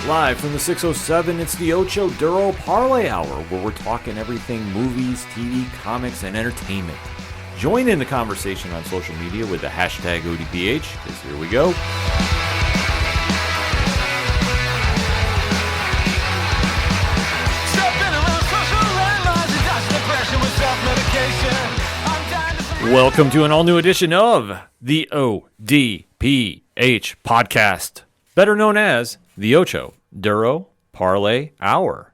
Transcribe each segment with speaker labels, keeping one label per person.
Speaker 1: Live from the 607, it's the Ocho Duro Parlay Hour, where we're talking everything movies, TV, comics, and entertainment. Join in the conversation on social media with the hashtag ODPH, because here we go. Welcome to an all-new edition of the ODPH podcast, better known as the Ocho Duro Parlay Hour.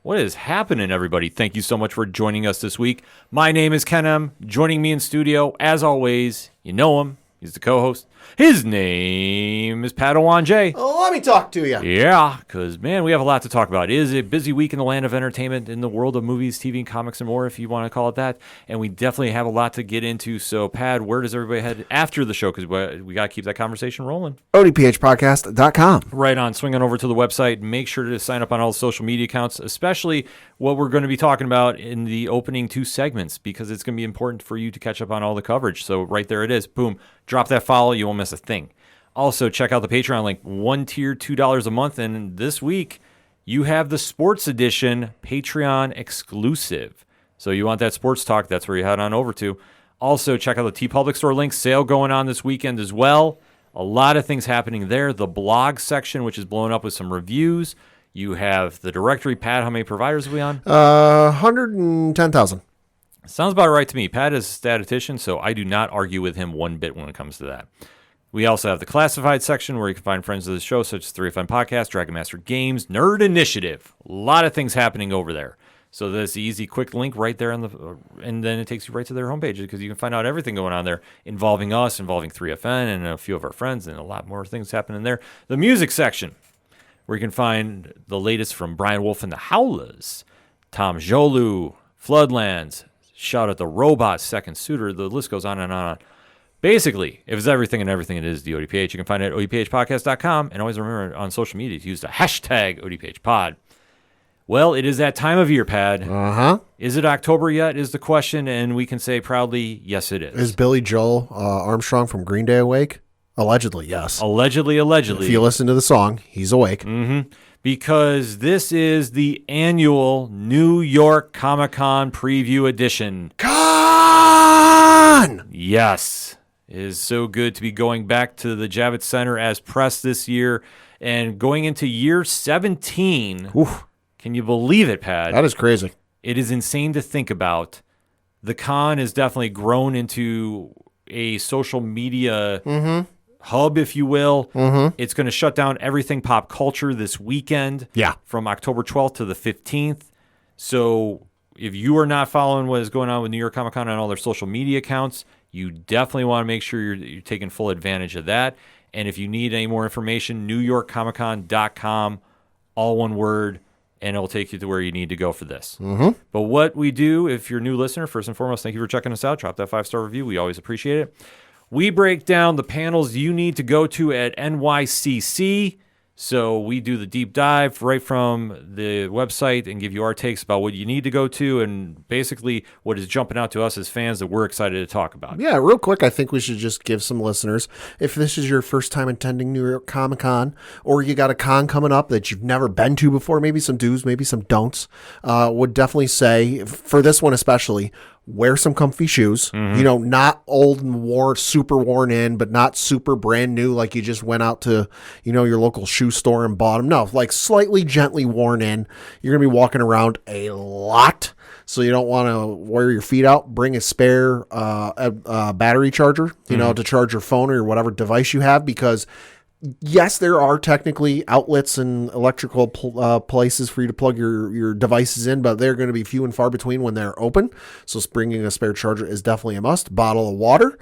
Speaker 1: What is happening, everybody? Thank you so much for joining us this week. My name is Ken M. Joining me in studio, as always, you know him. He's the co-host. His name is Padawan J.
Speaker 2: Let me talk to you.
Speaker 1: Yeah, because, man, we have a lot to talk about. It is a busy week in the land of entertainment, in the world of movies, TV, and comics, and more, if you want to call it that. And we definitely have a lot to get into. So, Pad, where does everybody head after the show? Because we got to keep that conversation rolling.
Speaker 2: ODPHpodcast.com.
Speaker 1: Right on. Swing on over to the website. Make sure to sign up on all the social media accounts, especially what we're going to be talking about in the opening two segments, because it's going to be important for you to catch up on all the coverage. So, right there it is. Boom. Drop that follow. You won't miss a thing. Also, check out the Patreon link. One tier, $2 a month. And this week, you have the Sports Edition Patreon exclusive. So you want that sports talk, that's where you head on over to. Also, check out the TeePublic Store link. Sale going on this weekend as well. A lot of things happening there. The blog section, which is blowing up with some reviews. You have the directory. Pat, how many providers are we on?
Speaker 2: 110,000.
Speaker 1: Sounds about right to me. Pat is a statistician, so I do not argue with him one bit when it comes to that. We also have the classified section where you can find friends of the show, such as 3FN Podcast, Dragon Master Games, Nerd Initiative. A lot of things happening over there. So there's the easy, quick link right there, and then it takes you right to their homepage, because you can find out everything going on there involving us, involving 3FN, and a few of our friends, and a lot more things happening there. The music section, where you can find the latest from Brian Wolf and the Howlers, Tom Jolu, Floodlands, shout out the Robot, Second Suitor, the list goes on and on. Basically, if it's everything and everything it is the ODPH, you can find it at ODPHpodcast.com, and always remember on social media to use the hashtag ODPHpod. Well, it is that time of year, Pad.
Speaker 2: Uh-huh.
Speaker 1: Is it October yet is the question, and we can say proudly, yes, it is.
Speaker 2: Is Billy Joel Armstrong from Green Day awake? Allegedly, yes.
Speaker 1: Allegedly.
Speaker 2: If you listen to the song, he's awake.
Speaker 1: Mm-hmm. Because this is the annual New York Comic-Con preview edition.
Speaker 2: Con!
Speaker 1: Yes. It is so good to be going back to the Javits Center as press this year and going into year 17.
Speaker 2: Oof.
Speaker 1: Can you believe it, Pat?
Speaker 2: That is crazy.
Speaker 1: It is insane to think about. The con has definitely grown into a social media hub, if you will.
Speaker 2: Mm-hmm.
Speaker 1: It's going to shut down everything pop culture this weekend.
Speaker 2: Yeah.
Speaker 1: From October 12th to the 15th. So if you are not following what is going on with New York Comic Con on all their social media accounts, you definitely want to make sure you're taking full advantage of that. And if you need any more information, NewYorkComicCon.com, all one word, and it'll take you to where you need to go for this.
Speaker 2: Mm-hmm.
Speaker 1: But what we do, if you're a new listener, first and foremost, thank you for checking us out. Drop that 5-star review. We always appreciate it. We break down the panels you need to go to at NYCC. So we do the deep dive right from the website and give you our takes about what you need to go to and basically what is jumping out to us as fans that we're excited to talk about.
Speaker 2: Yeah, real quick, I think we should just give some listeners, if this is your first time attending New York Comic Con, or you got a con coming up that you've never been to before, maybe some do's, maybe some don'ts, would definitely say, for this one especially, wear some comfy shoes, not old and super worn in, but not super brand new like you just went out to, your local shoe store and bought them. No, like slightly gently worn in. You're going to be walking around a lot, so you don't want to wear your feet out. Bring a spare battery charger, to charge your phone or whatever device you have, because yes, there are technically outlets and electrical places for you to plug your devices in, but they're going to be few and far between when they're open. So bringing a spare charger is definitely a must. Bottle of water,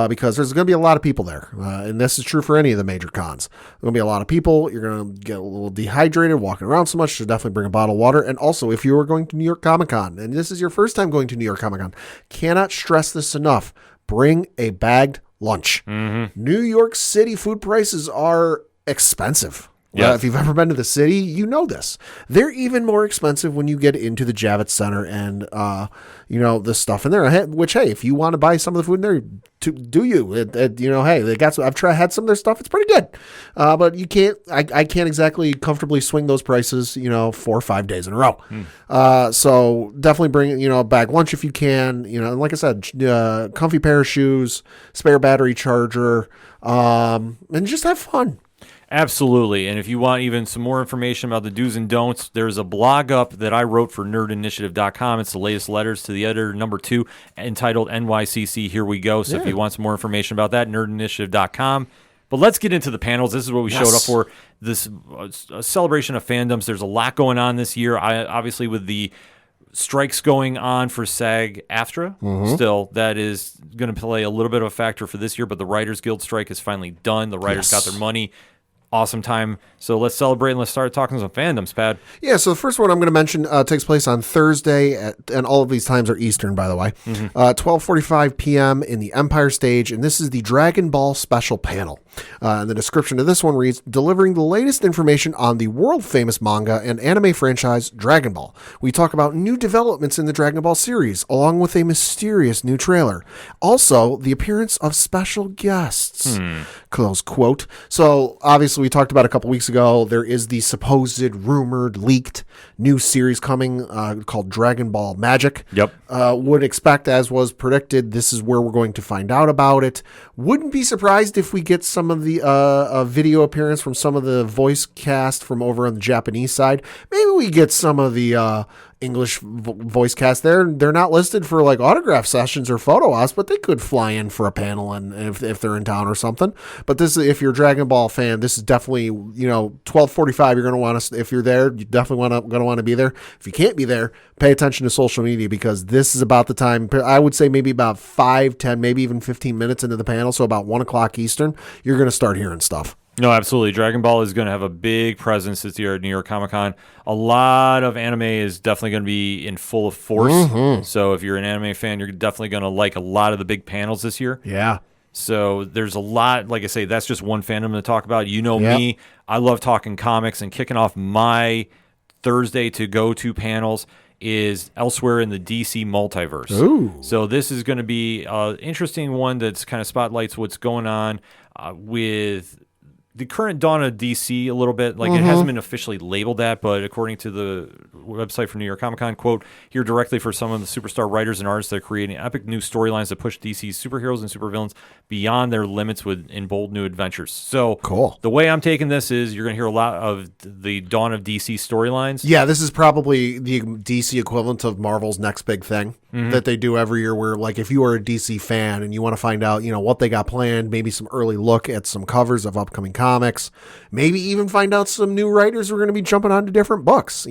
Speaker 2: because there's going to be a lot of people there. And this is true for any of the major cons. There's going to be a lot of people. You're going to get a little dehydrated walking around so much. So definitely bring a bottle of water. And also, if you are going to New York Comic Con, and this is your first time going to New York Comic Con, cannot stress this enough. Bring a bagged lunch.
Speaker 1: Mm-hmm.
Speaker 2: New York City food prices are expensive.
Speaker 1: Yes.
Speaker 2: If you've ever been to the city, you know this. They're even more expensive when you get into the Javits Center and, the stuff in there. Which, hey, if you want to buy some of the food in there, do you? Hey, they got. I've had some of their stuff. It's pretty good, but you can't. I can't exactly comfortably swing those prices. 4 or 5 days in a row. So definitely bring a bag lunch if you can. And like I said, comfy pair of shoes, spare battery charger, and just have fun.
Speaker 1: Absolutely. And if you want even some more information about the do's and don'ts, there's a blog up that I wrote for nerdinitiative.com. It's the latest letters to the editor, number 2, entitled NYCC. Here we go. So if you want some more information about that, nerdinitiative.com. But let's get into the panels. This is what we showed up for, this celebration of fandoms. There's a lot going on this year. Obviously, with the strikes going on for SAG-AFTRA, still, that is going to play a little bit of a factor for this year. But the Writers Guild strike is finally done. The writers got their money. Awesome time. So let's celebrate and let's start talking some fandoms, Pad.
Speaker 2: Yeah, so the first one I'm going to mention takes place on Thursday, and all of these times are Eastern, by the way, 12:45 p.m. in the Empire Stage, and this is the Dragon Ball Special Panel. And the description of this one reads, delivering the latest information on the world-famous manga and anime franchise Dragon Ball. We talk about new developments in the Dragon Ball series, along with a mysterious new trailer. Also, the appearance of special guests. Close quote. So, obviously, we talked about a couple weeks ago, there is the supposed, rumored, leaked new series coming called Dragon Ball Magic.
Speaker 1: Yep.
Speaker 2: Would expect, as was predicted, this is where we're going to find out about it. Wouldn't be surprised if we get some of the video appearance from some of the voice cast from over on the Japanese side. Maybe we get some of the English voice cast there. They're not listed for like autograph sessions or photo ops, but they could fly in for a panel and if they're in town or something. But this, if you're a Dragon Ball fan, this is definitely 12:45. You're gonna want to, if you're there, you definitely gonna want to be there. If you can't be there, pay attention to social media because this is about the time. I would say maybe about 5, 10, maybe even 15 minutes into the panel. So about 1 o'clock Eastern, you're gonna start hearing stuff.
Speaker 1: No, absolutely. Dragon Ball is going to have a big presence this year at New York Comic Con. A lot of anime is definitely going to be in full force. So if you're an anime fan, you're definitely going to like a lot of the big panels this year.
Speaker 2: Yeah.
Speaker 1: So there's a lot, like I say, that's just one fandom to talk about. Me, I love talking comics, and kicking off my Thursday to go to panels is elsewhere in the DC multiverse.
Speaker 2: Ooh.
Speaker 1: So this is going to be an interesting one that's kind of spotlights what's going on with the current dawn of DC a little bit. Like, it hasn't been officially labeled that, but according to the website for New York Comic Con, quote, here directly for some of the superstar writers and artists that are creating epic new storylines that push DC's superheroes and supervillains beyond their limits in bold new adventures. So
Speaker 2: cool.
Speaker 1: The way I'm taking this is you're going to hear a lot of the dawn of DC storylines.
Speaker 2: Yeah, this is probably the DC equivalent of Marvel's next big thing that they do every year, where like if you are a DC fan and you want to find out, what they got planned, maybe some early look at some covers of upcoming comics, maybe even find out some new writers who are going to be jumping onto different books.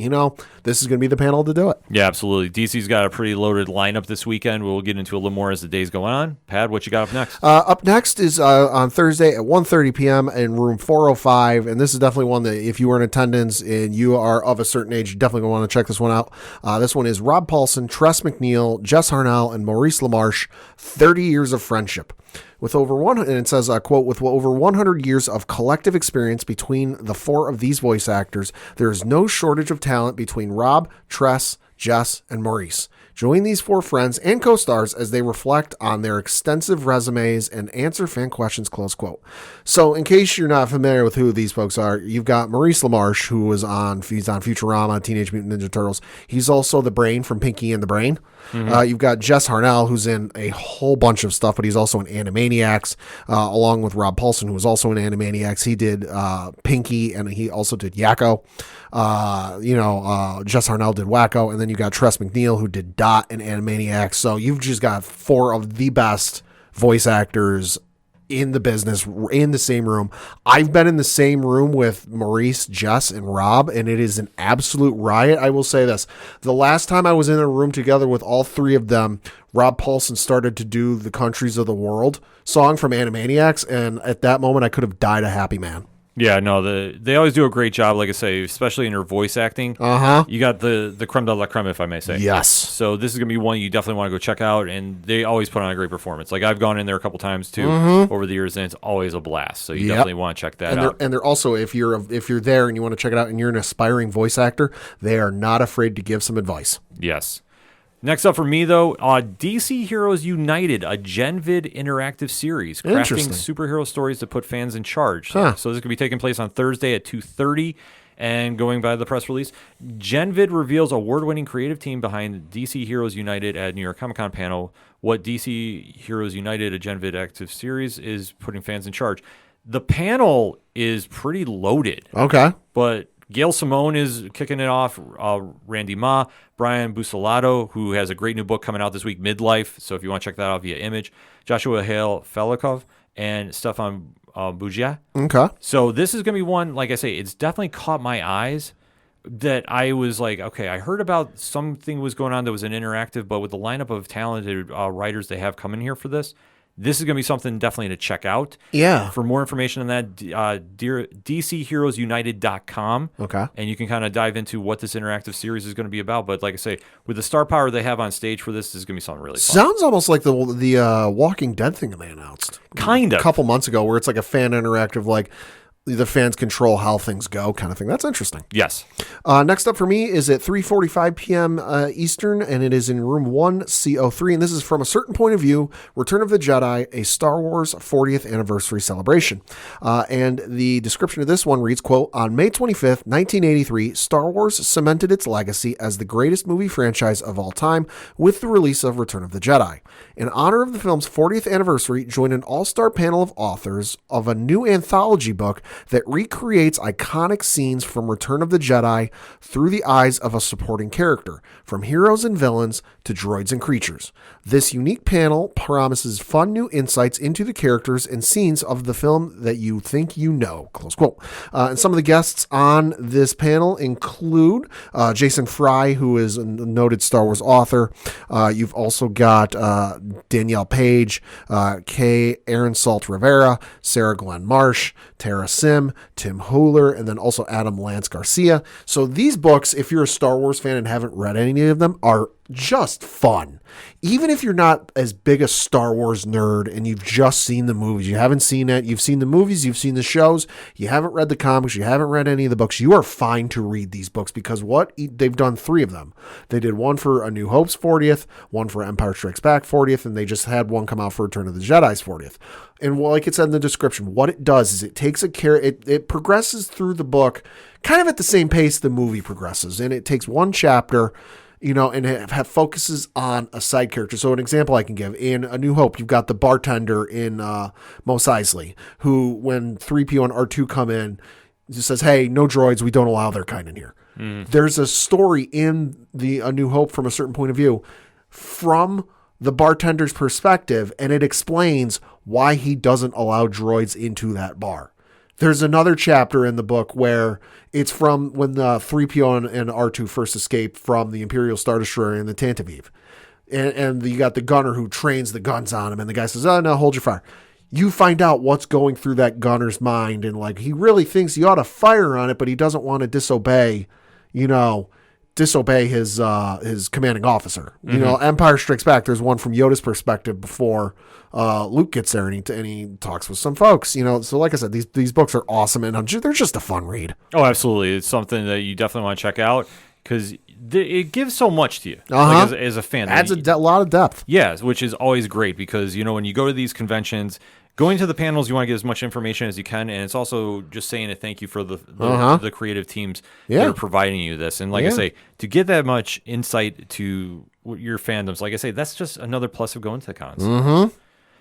Speaker 2: This is going to be the panel to do it.
Speaker 1: Yeah, absolutely. DC's got a pretty loaded lineup this weekend. We'll get into a little more as the days go on. Pad, what you got up next?
Speaker 2: Up next is on Thursday at 1:30 p.m. in room 405, and this is definitely one that if you are in attendance and you are of a certain age, you definitely want to check this one out. This one is Rob Paulson, Tress MacNeille, Jess Harnell, and Maurice LaMarche, 30 Years of Friendship. With over and it says, quote, with over 100 years of collective experience between the four of these voice actors, there is no shortage of talent between Rob, Tress, Jess, and Maurice. Join these four friends and co-stars as they reflect on their extensive resumes and answer fan questions, close quote. So in case you're not familiar with who these folks are, you've got Maurice LaMarche, he's on Futurama, Teenage Mutant Ninja Turtles. He's also the Brain from Pinky and the Brain. You've got Jess Harnell, who's in a whole bunch of stuff, but he's also in Animaniacs, along with Rob Paulson, who was also in Animaniacs. He did Pinky, and he also did Yakko. Jess Harnell did Wacko, and then you got Tress MacNeille, who did Dot in Animaniacs. So you've just got four of the best voice actors in the business in the same room. I've been in the same room with Maurice, Jess, and Rob, and it is an absolute riot. I will say this. The last time I was in a room together with all three of them, Rob Paulson started to do the Countries of the World song from Animaniacs, and at that moment I could have died a happy man.
Speaker 1: Yeah, no, they always do a great job, like I say, especially in their voice acting. You got the creme de la creme, if I may say.
Speaker 2: Yes.
Speaker 1: So this is going to be one you definitely want to go check out, and they always put on a great performance. Like, I've gone in there a couple times, too, over the years, and it's always a blast. So you definitely want to check that out.
Speaker 2: And they're also, if you're there and you want to check it out and you're an aspiring voice actor, they are not afraid to give some advice.
Speaker 1: Yes. Next up for me, though, DC Heroes United, a GenVid interactive series, crafting superhero stories to put fans in charge. So this is going to be taking place on Thursday at 2:30, and going by the press release, GenVid reveals award-winning creative team behind DC Heroes United at New York Comic Con panel. What DC Heroes United, a GenVid active series, is putting fans in charge. The panel is pretty loaded.
Speaker 2: Okay.
Speaker 1: But Gail Simone is kicking it off, Randy Ma, Brian Bucelato, who has a great new book coming out this week, Midlife, so if you want to check that out via Image, Joshua Hale Felikov, and Stefan Bugia.
Speaker 2: Okay.
Speaker 1: So this is going to be one, like I say, it's definitely caught my eyes that I was like, okay, I heard about something was going on that was an interactive, but with the lineup of talented writers they have coming here for this is going to be something definitely to check out.
Speaker 2: Yeah.
Speaker 1: For more information on that, DCHeroesUnited.com.
Speaker 2: Okay.
Speaker 1: And you can kind of dive into what this interactive series is going to be about. But like I say, with the star power they have on stage for this is going to be something really fun.
Speaker 2: Sounds almost like the Walking Dead thing they announced.
Speaker 1: Kind of.
Speaker 2: A couple months ago, where it's like a fan interactive, like the fans control how things go kind of thing. That's interesting.
Speaker 1: Yes.
Speaker 2: Next up for me is at 3:45 p.m. Eastern, and it is in room 1C03. And this is From a Certain Point of View, Return of the Jedi, a Star Wars 40th anniversary celebration. And the description of this one reads, quote, on May 25th, 1983, Star Wars cemented its legacy as the greatest movie franchise of all time with the release of Return of the Jedi. In honor of the film's 40th anniversary, join an all-star panel of authors of a new anthology book that recreates iconic scenes from Return of the Jedi through the eyes of a supporting character, from heroes and villains to droids and creatures. This unique panel promises fun new insights into the characters and scenes of the film that you think you know, close quote. And some of the guests on this panel include Jason Fry, who is a noted Star Wars author. You've also got Danielle Page, Aaron Salt Rivera, Sarah Glenn Marsh, Tara Sim, Tim Hohler, and then also Adam Lance Garcia. So these books, if you're a Star Wars fan and haven't read any of them, are just fun. Even if you're not as big a Star Wars nerd and you've just seen the movies, you haven't seen it, you've seen the movies, you've seen the shows, you haven't read the comics, you haven't read any of the books, you are fine to read these books because they've done 3 of them. They did one for A New Hope's 40th, one for Empire Strikes Back 40th, and they just had one come out for Return of the Jedi's 40th. And like it said in the description, what it does is it takes it progresses through the book kind of at the same pace the movie progresses. And it takes one chapter, and it focuses on a side character. So an example I can give, in A New Hope, you've got the bartender in Mos Eisley, who, when 3PO and R2 come in, just says, hey, no droids, we don't allow their kind in here. There's a story in the A New Hope From a Certain Point of View from the bartender's perspective, and it explains why he doesn't allow droids into that bar. There's another chapter in the book where it's from when the 3PO and R2 first escaped from the Imperial Star Destroyer in the Tantive. And you got the gunner who trains the guns on him, and the guy says, oh, no, hold your fire. You find out what's going through that gunner's mind, and like he really thinks he ought to fire on it, but he doesn't want to disobey his commanding officer. Empire Strikes Back, there's one from Yoda's perspective before Luke gets there, and he talks with some folks. So like I said, these books are awesome, and they're just a fun read.
Speaker 1: Oh, absolutely. It's something that you definitely want to check out because it gives so much to you like, as a fan.
Speaker 2: Adds a lot of depth.
Speaker 1: Yes, which is always great because, when you go to these conventions, going to the panels, you want to get as much information as you can, and it's also just saying a thank you for the creative teams that are providing you this. And like I say, to get that much insight to your fandoms, like I say, that's just another plus of going to the cons.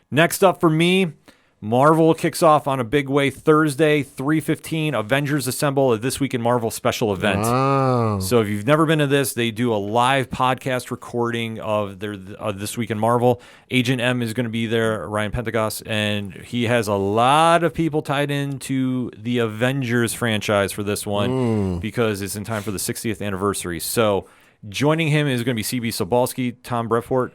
Speaker 1: Next up for me, Marvel kicks off on a big way Thursday, 3:15, Avengers Assemble, a This Week in Marvel special event.
Speaker 2: Wow.
Speaker 1: So if you've never been to this, they do a live podcast recording of their This Week in Marvel. Agent M is going to be there, Ryan Pentecost, and he has a lot of people tied into the Avengers franchise for this one because it's in time for the 60th anniversary. So joining him is going to be C.B. Sobalski, Tom Brefort,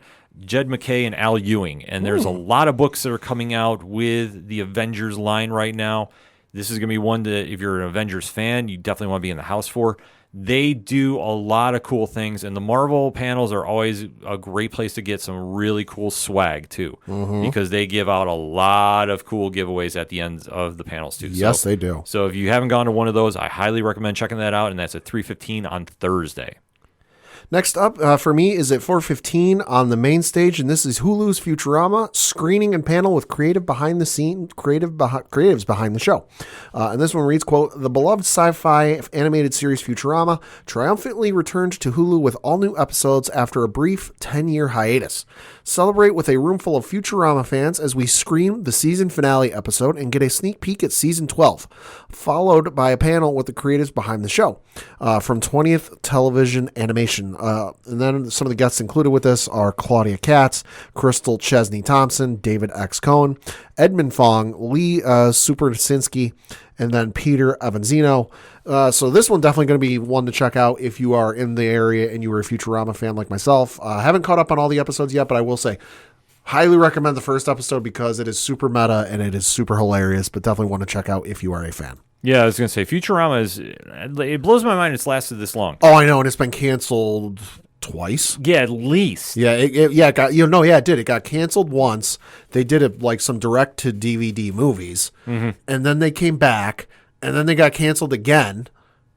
Speaker 1: Jed McKay, and Al Ewing. And there's a lot of books that are coming out with the Avengers line right now. This is going to be one that if you're an Avengers fan, you definitely want to be in the house for. They do a lot of cool things, and the Marvel panels are always a great place to get some really cool swag, too, because they give out a lot of cool giveaways at the end of the panels, too.
Speaker 2: Yes, they do.
Speaker 1: So if you haven't gone to one of those, I highly recommend checking that out, and that's at 3:15 on Thursday.
Speaker 2: Next up for me is at 4:15 on the main stage, and this is Hulu's Futurama screening and panel with creatives behind the show. And this one reads, quote, "The beloved sci-fi animated series Futurama triumphantly returned to Hulu with all new episodes after a brief 10-year hiatus. Celebrate with a room full of Futurama fans as we screen the season finale episode and get a sneak peek at season 12, followed by a panel with the creatives behind the show from 20th Television Animation. And then some of the guests included with this are Claudia Katz, Crystal Chesney Thompson, David X. Cohen, Edmund Fong, Lee Supersinski, and then Peter Avanzino. So this one definitely going to be one to check out if you are in the area and you were a Futurama fan like myself. I haven't caught up on all the episodes yet, but I will say, highly recommend the first episode because it is super meta and it is super hilarious, but definitely want to check out if you are a fan.
Speaker 1: Yeah, I was going to say, Futurama it blows my mind it's lasted this long.
Speaker 2: Oh, I know, and it's been canceled twice.
Speaker 1: Yeah, at least.
Speaker 2: Yeah, it got, it did. It got canceled once. They did it like some direct to DVD movies, and then they came back, and then they got canceled again,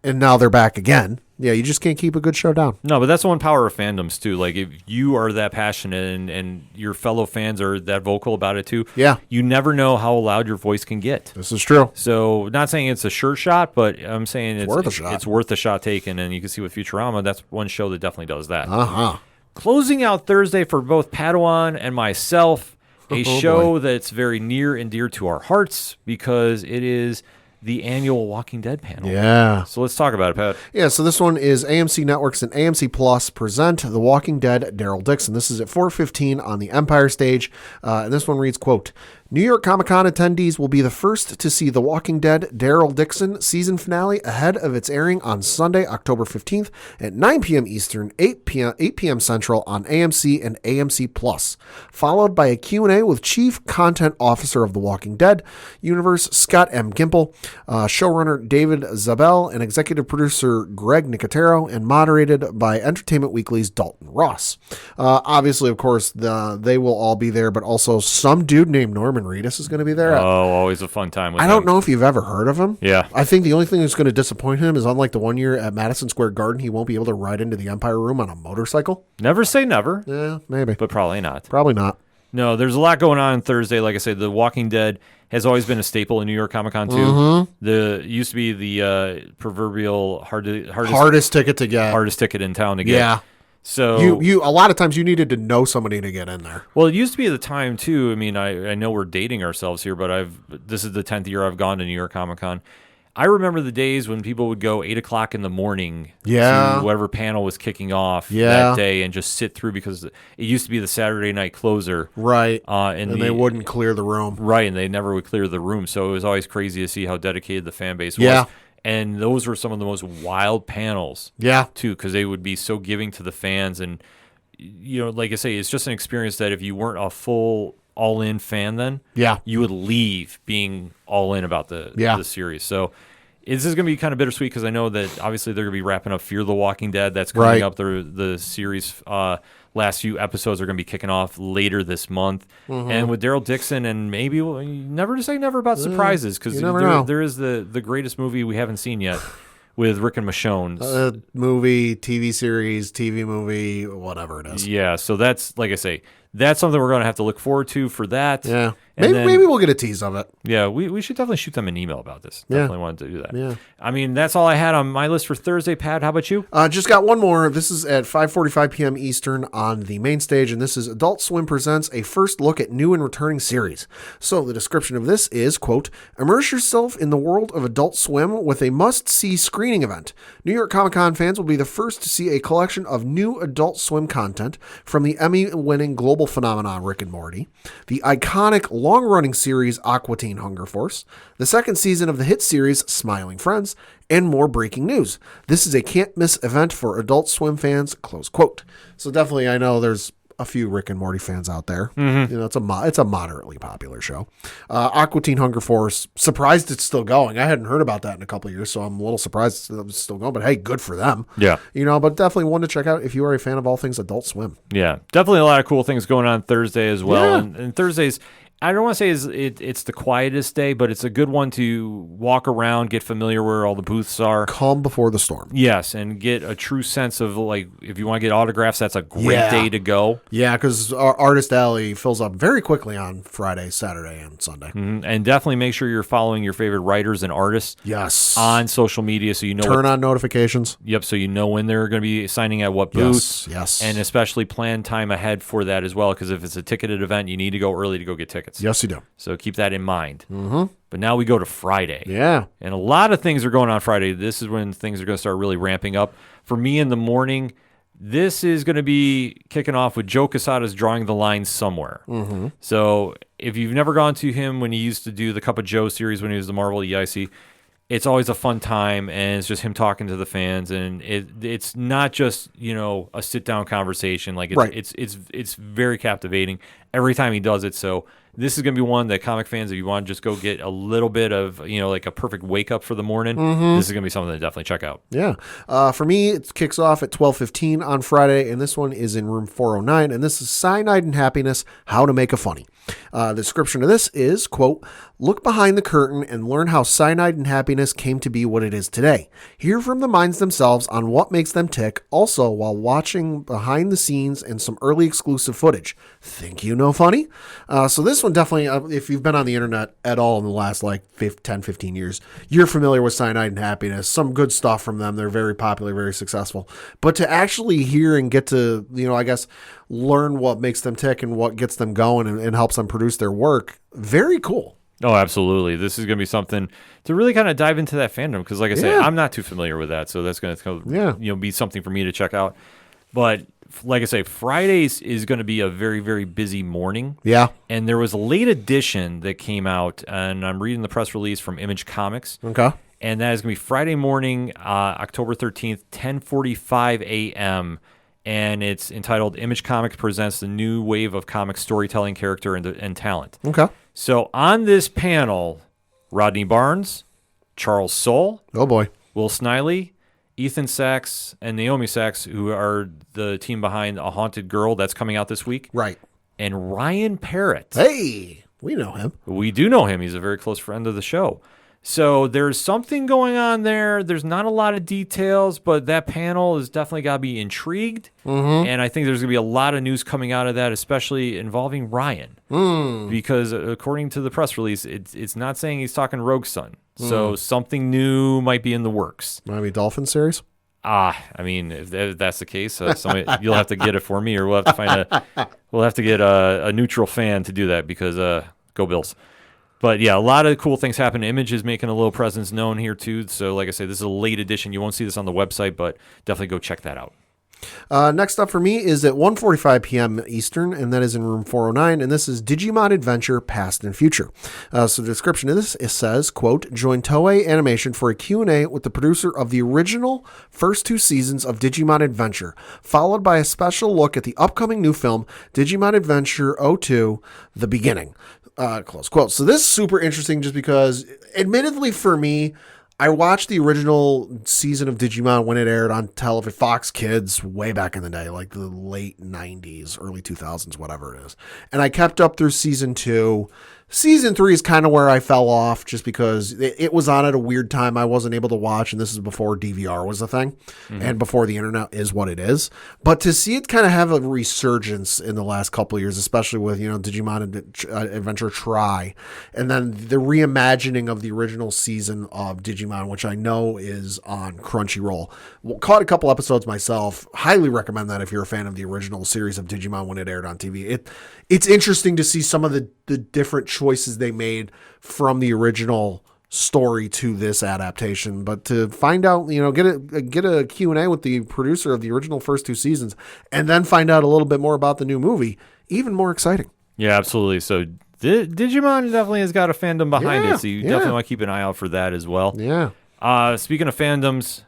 Speaker 2: and now they're back again. Yeah, you just can't keep a good show down.
Speaker 1: No, but that's the one power of fandoms, too. Like, if you are that passionate and your fellow fans are that vocal about it, too,
Speaker 2: yeah,
Speaker 1: you never know how loud your voice can get.
Speaker 2: This is true.
Speaker 1: So, not saying it's a sure shot, but I'm saying it's
Speaker 2: worth a shot.
Speaker 1: It's worth a shot taken, and you can see with Futurama, that's one show that definitely does that.
Speaker 2: Uh-huh.
Speaker 1: Closing out Thursday for both Padawan and myself, a show that's very near and dear to our hearts because it is the annual Walking Dead panel.
Speaker 2: Yeah.
Speaker 1: So let's talk about it, Pat.
Speaker 2: Yeah, so this one is AMC Networks and AMC Plus present The Walking Dead, Daryl Dixon. This is at 4:15 on the Empire stage. And this one reads, quote, "New York Comic-Con attendees will be the first to see The Walking Dead, Daryl Dixon season finale ahead of its airing on Sunday, October 15th at 9 p.m. Eastern, 8 p.m. Central on AMC and AMC Plus, followed by a Q&A with Chief Content Officer of The Walking Dead universe, Scott M. Gimple, showrunner David Zabel, and executive producer Greg Nicotero, and moderated by Entertainment Weekly's Dalton Ross. Obviously, of course, they will all be there, but also some dude named Norman Reedus is going to be there.
Speaker 1: Oh, always a fun time with him.
Speaker 2: I don't know if you've ever heard of him.
Speaker 1: Yeah.
Speaker 2: I think the only thing that's going to disappoint him is, unlike the one year at Madison Square Garden, he won't be able to ride into the Empire Room on a motorcycle.
Speaker 1: Never say never.
Speaker 2: Yeah, maybe.
Speaker 1: But probably not.
Speaker 2: Probably not.
Speaker 1: No, there's a lot going on Thursday. Like I said, The Walking Dead has always been a staple in New York Comic Con too. It used to be the proverbial hardest
Speaker 2: ticket to get.
Speaker 1: Hardest ticket in town to get.
Speaker 2: Yeah.
Speaker 1: So
Speaker 2: you a lot of times you needed to know somebody to get in there.
Speaker 1: Well, it used to be the time too. I mean, I know we're dating ourselves here, but this is the 10th year I've gone to New York Comic Con. I remember the days when people would go 8 o'clock in the morning to whatever panel was kicking off that day and just sit through because it used to be the Saturday night closer.
Speaker 2: Right. And they wouldn't clear the room.
Speaker 1: Right, and they never would clear the room. So it was always crazy to see how dedicated the fan base was.
Speaker 2: Yeah.
Speaker 1: And those were some of the most wild panels.
Speaker 2: Yeah.
Speaker 1: Too, because they would be so giving to the fans. And, like I say, it's just an experience that if you weren't a full all-in fan then, you would leave being all-in about the series. So this is going to be kind of bittersweet because I know that obviously they're going to be wrapping up Fear the Walking Dead. That's coming up. The series last few episodes are going to be kicking off later this month. And with Daryl Dixon, and maybe never to say never about surprises because there is the greatest movie we haven't seen yet with Rick and Michonne.
Speaker 2: Movie, TV series, TV movie, whatever it is.
Speaker 1: Yeah, so that's, like I say, that's something we're going to have to look forward to for that.
Speaker 2: Yeah. Maybe we'll get a tease of it.
Speaker 1: Yeah, we should definitely shoot them an email about this. Definitely wanted to do that.
Speaker 2: Yeah.
Speaker 1: I mean, that's all I had on my list for Thursday. Pat, how about you?
Speaker 2: Just got one more. This is at 5:45 p.m. Eastern on the main stage, and this is Adult Swim presents a first look at new and returning series. So the description of this is, quote, "Immerse yourself in the world of Adult Swim with a must-see screening event. New York Comic-Con fans will be the first to see a collection of new Adult Swim content from the Emmy-winning global phenomenon Rick and Morty, the iconic long-running series Aqua Teen Hunger Force, the second season of the hit series Smiling Friends, and more breaking news. This is a can't-miss event for Adult Swim fans," close quote. So definitely, I know there's a few Rick and Morty fans out there. You know, it's a moderately popular show. Aqua Teen Hunger Force, surprised it's still going. I hadn't heard about that in a couple of years, so I'm a little surprised it's still going. But hey, good for them.
Speaker 1: Yeah.
Speaker 2: You know, but definitely one to check out if you are a fan of all things Adult Swim.
Speaker 1: Yeah, definitely a lot of cool things going on Thursday as well.
Speaker 2: Yeah.
Speaker 1: And Thursdays, I don't want to say it's the quietest day, but it's a good one to walk around, get familiar where all the booths are.
Speaker 2: Calm before the storm.
Speaker 1: Yes, and get a true sense of, like, if you want to get autographs, that's a great day to go.
Speaker 2: Yeah, because our Artist Alley fills up very quickly on Friday, Saturday, and Sunday.
Speaker 1: And definitely make sure you're following your favorite writers and artists
Speaker 2: Yes.
Speaker 1: on social media so you know.
Speaker 2: Turn on notifications.
Speaker 1: Yep, so you know when they're going to be signing at what booth.
Speaker 2: Yes.
Speaker 1: And especially plan time ahead for that as well, because if it's a ticketed event, you need to go early to go get tickets.
Speaker 2: Yes, you do.
Speaker 1: So keep that in mind. But now we go to Friday.
Speaker 2: Yeah.
Speaker 1: And a lot of things are going on Friday. This is when things are going to start really ramping up. For me in the morning, this is going to be kicking off with Joe Quesada's Drawing the Line Somewhere. So if you've never gone to him when he used to do the Cup of Joe series when he was the Marvel EIC, it's always a fun time, and it's just him talking to the fans, and it's not just, you know, a sit down conversation. Like it's very captivating every time he does it. So this is going to be one that comic fans, if you want to just go get a little bit of, you know, like a perfect wake up for the morning, this is going to be something to definitely check out.
Speaker 2: Yeah. For me, it kicks off at 12:15 on Friday, and this one is in room 409, and this is Cyanide and Happiness, How to Make a Funny. The description of this is, quote, look behind the curtain and learn how Cyanide and Happiness came to be what it is today. Hear from the minds themselves on what makes them tick, also while watching behind the scenes and some early exclusive footage. Think you know funny? So this one definitely, if you've been on the internet at all in the last like 10, 15 years, you're familiar with Cyanide and Happiness. Some good stuff from them. They're very popular, very successful. But to actually hear and get to, you know, I guess, learn what makes them tick and what gets them going and helps them produce their work, very cool.
Speaker 1: Oh, absolutely. This is going to be something to really kind of dive into that fandom because, like I say, I'm not too familiar with that, so that's going to be something for me to check out. But like I say, Fridays is going to be a very, very busy morning. Yeah. And there was a late edition that came out, and I'm reading the press release from Image Comics.
Speaker 2: Okay.
Speaker 1: And that is going to be Friday morning, October 13th, 10:45 a.m., and it's entitled Image Comics Presents the New Wave of Comic Storytelling, Character, and Talent.
Speaker 2: Okay.
Speaker 1: So on this panel, Rodney Barnes, Charles Soule,
Speaker 2: oh boy,
Speaker 1: Will Sniley, Ethan Sachs, and Naomi Sachs, who are the team behind A Haunted Girl that's coming out this week.
Speaker 2: Right.
Speaker 1: And Ryan Parrott.
Speaker 2: Hey, we know him.
Speaker 1: We do know him. He's a very close friend of the show. So there's something going on there. There's not a lot of details, but that panel has definitely got to be intrigued. And I think there's going to be a lot of news coming out of that, especially involving Ryan. Because according to the press release, it's not saying he's talking Rogue Son. So something new might be in the works.
Speaker 2: Miami Dolphin series?
Speaker 1: I mean, if that's the case, you'll have to get it for me, or we'll have to get a neutral fan to do that because go Bills. But yeah, a lot of cool things happen. Image is making a little presence known here too. So like I say, this is a late edition. You won't see this on the website, but definitely go check that out.
Speaker 2: Next up for me is at 1:45 p.m. Eastern, and that is in room 409, and this is Digimon Adventure Past and Future. So the description of this, it says, quote, join Toei Animation for a Q&A with the producer of the original first 2 seasons of Digimon Adventure, followed by a special look at the upcoming new film, Digimon Adventure 02, The Beginning. Close quote. So this is super interesting just because, admittedly for me, I watched the original season of Digimon when it aired on television, Fox Kids, way back in the day, like the late 90s, early 2000s, whatever it is. And I kept up through season 2. Season 3 is kind of where I fell off just because it was on at a weird time I wasn't able to watch, and this is before DVR was a thing and before the internet is what it is. But to see it kind of have a resurgence in the last couple of years, especially with, you know, Digimon Adventure Tri, and then the reimagining of the original season of Digimon, which I know is on Crunchyroll. Caught a couple episodes myself. Highly recommend that if you're a fan of the original series of Digimon when it aired on TV. It's interesting to see some of the different choices they made from the original story to this adaptation, but to find out, you know, get a Q&A with the producer of the original first 2 seasons and then find out a little bit more about the new movie, even more exciting.
Speaker 1: Yeah, absolutely. So Digimon definitely has got a fandom behind it, so you definitely want to keep an eye out for that as well.
Speaker 2: Yeah.
Speaker 1: Speaking of fandoms,